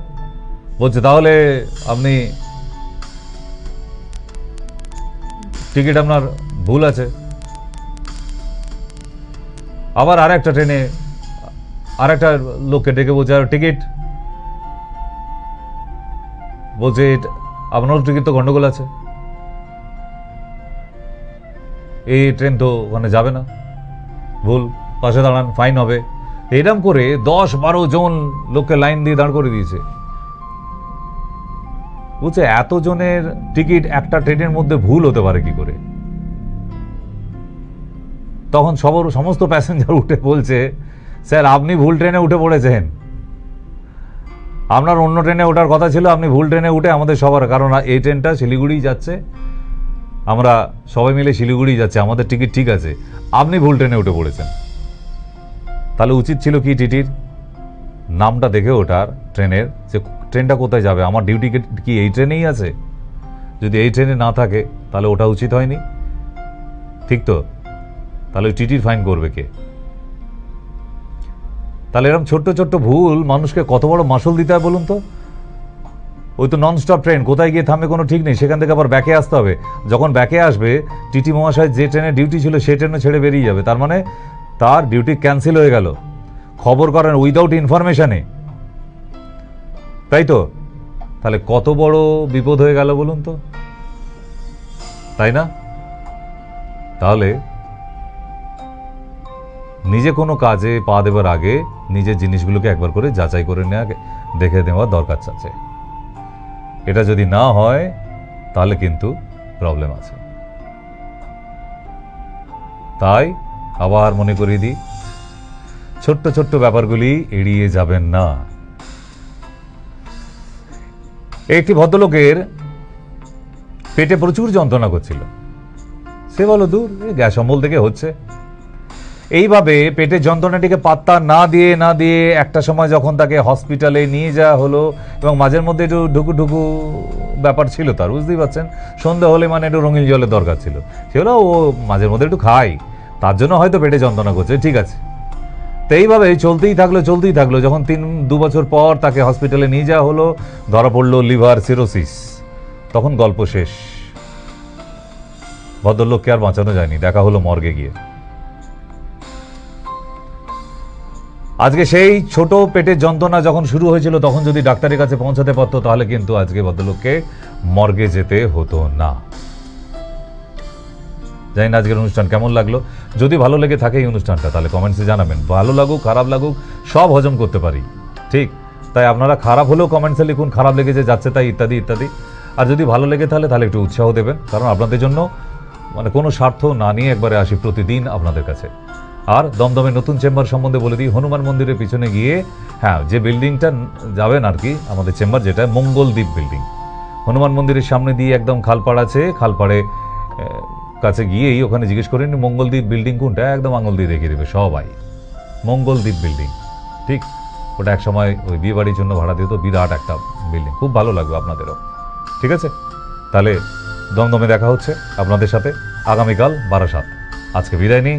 বলছে তাহলে আপনি টিকিট আপনার ভুল আছে। আবার আরেকটা ট্রেনে আরেকটা লোককে ডেকে বলছে আর টিকিট, বলছে আপনার টিকিট তো গন্ডগোল আছে, এই ট্রেন তো ওখানে যাবে না, ভুল, পাশে দাঁড়ান, ফাইন হবে। এরকম করে 10-12 জন লোককে লাইন দিয়ে দাঁড় করে দিয়েছে। বলছে এত জনের টিকিট একটা ট্রেনের মধ্যে ভুল হতে পারে কি করে? তখন সমস্ত প্যাসেঞ্জার উঠে বলছে স্যার আপনি ভুল ট্রেনে উঠে পড়েছেন, আপনার অন্য ট্রেনে ওঠার কথা ছিল, আপনি ভুল ট্রেনে উঠে আমাদের সবার, কারণ এই ট্রেনটা শিলিগুড়ি যাচ্ছে, আমরা সবাই মিলে শিলিগুড়ি যাচ্ছে, আমাদের টিকিট ঠিক আছে, আপনি ভুল ট্রেনে উঠে পড়েছেন। তাহলে উচিত ছিল কি টিটির নামটা দেখে ওঠার ট্রেনের, যে ট্রেনটা কোথায় যাবে, আমার ডিউটি কি এই ট্রেনেই আছে, যদি এই ট্রেনে না থাকে তাহলে ওটা উচিত হয়নি, ঠিক তো? তাহলে টিটির ফাইন করবে কে? তাহলে এরকম ছোট্ট ছোট্ট ভুল মানুষকে কত বড় মাসুল দিতে হয় বলুন তো? ওই তো নন স্টপ ট্রেন, কোথায় গিয়ে থামবে কোনো ঠিক নেই, সেখান থেকে আবার ব্যাকে আসতে হবে। যখন ব্যাকে আসবে টিটি মহাশয় যে ট্রেনে ডিউটি ছিল সেই ট্রেনে ছেড়ে বেরিয়ে যাবে, তার মানে তার ডিউটি ক্যান্সেল হয়ে গেল, খবর করেন উইদাউট ইনফরমেশনে, তাই তো? তাহলে কত বড় বিপদ হয়ে গেল বলুন তো, তাই না? তাহলে নিজে কোনো কাজে পা দেবার আগে নিজের জিনিসগুলোকে একবার করে যাচাই করে নেওয়া, দেখে নেওয়া দরকার আছে। এটা যদি না হয় তাহলে কিন্তু প্রবলেম আছে। তাই আবার মনে করিয়ে দিই, ছোট্ট ছোট্ট ব্যাপারগুলি এড়িয়ে যাবেন না। একটি ভদ্রলোকের পেটে প্রচুর যন্ত্রণা করছিল, সে বলো দূর গ্যাস অম্বল থেকে হচ্ছে। এইভাবে পেটের যন্ত্রণাটিকে পাত্তা না দিয়ে একটা সময় যখন তাকে হসপিটালে নিয়ে যাওয়া হলো, এবং মাঝের মধ্যে একটু ঢুকু ব্যাপার ছিল তার, বুঝতেই পারছেন, সন্ধ্যা হলে মানে একটু রঙিন জলের দরকার ছিল, সেগুলো ও মাঝের মধ্যে একটু খায়, তার জন্য হয়তো পেটে যন্ত্রণা করছে, ঠিক আছে। তো এইভাবে চলতেই থাকলো। যখন 2 বছর পর তাকে হসপিটালে নিয়ে যাওয়া হলো, ধরা পড়লো লিভার সিরোসিস, তখন গল্প শেষ। ভদ্রলোককে আর বাঁচানো যায়নি, দেখা হলো মর্গে গিয়ে। আজকে সেই ছোট পেটের যন্ত্রণা যখন শুরু হয়েছিল, তখন যদি ডাক্তারের কাছে পৌঁছাতে পারতো, তাহলে কিন্তু আজকে ভদ্রলোককে মর্গে যেতে হতো না। জানি না আজকের অনুষ্ঠান কেমন লাগলো। যদি ভালো লেগে থাকে এই অনুষ্ঠানটা, তাহলে কমেন্টসে জানাবেন। ভালো লাগুক খারাপ লাগুক সব হজম করতে পারি, ঠিক? তাই আপনারা খারাপ হলেও কমেন্টসে লিখুন, খারাপ লেগেছে যাচ্ছে তাই ইত্যাদি ইত্যাদি। আর যদি ভালো লেগে তাহলে একটু উৎসাহ দেবেন, কারণ আপনাদের জন্য মানে কোনো স্বার্থ না নিয়ে একবারে আসি প্রতিদিন আপনাদের কাছে। আর দমদমের নতুন চেম্বার সম্বন্ধে বলে দিই, হনুমান মন্দিরের পিছনে গিয়ে, হ্যাঁ, যে বিল্ডিংটা যাবেন আর কি আমাদের চেম্বার, যেটা মঙ্গলদ্বীপ বিল্ডিং, হনুমান মন্দিরের সামনে দিয়ে একদম খালপাড় আছে, খালপাড়ে কাছে গিয়েই ওখানে জিজ্ঞেস করেন মঙ্গলদ্বীপ বিল্ডিং কোনটা, একদম আঙুল দিয়ে দেখিয়ে দেবে সবাই, মঙ্গলদ্বীপ বিল্ডিং, ঠিক? ওটা এক সময় ওই বিয়ে বাড়ির জন্য ভাড়া দিত, বিরাট একটা বিল্ডিং, খুব ভালো লাগবে আপনাদেরও, ঠিক আছে? তাহলে দমদমে দেখা হচ্ছে আপনাদের সাথে আগামীকাল 12:07। আজকে বিদায় নিই।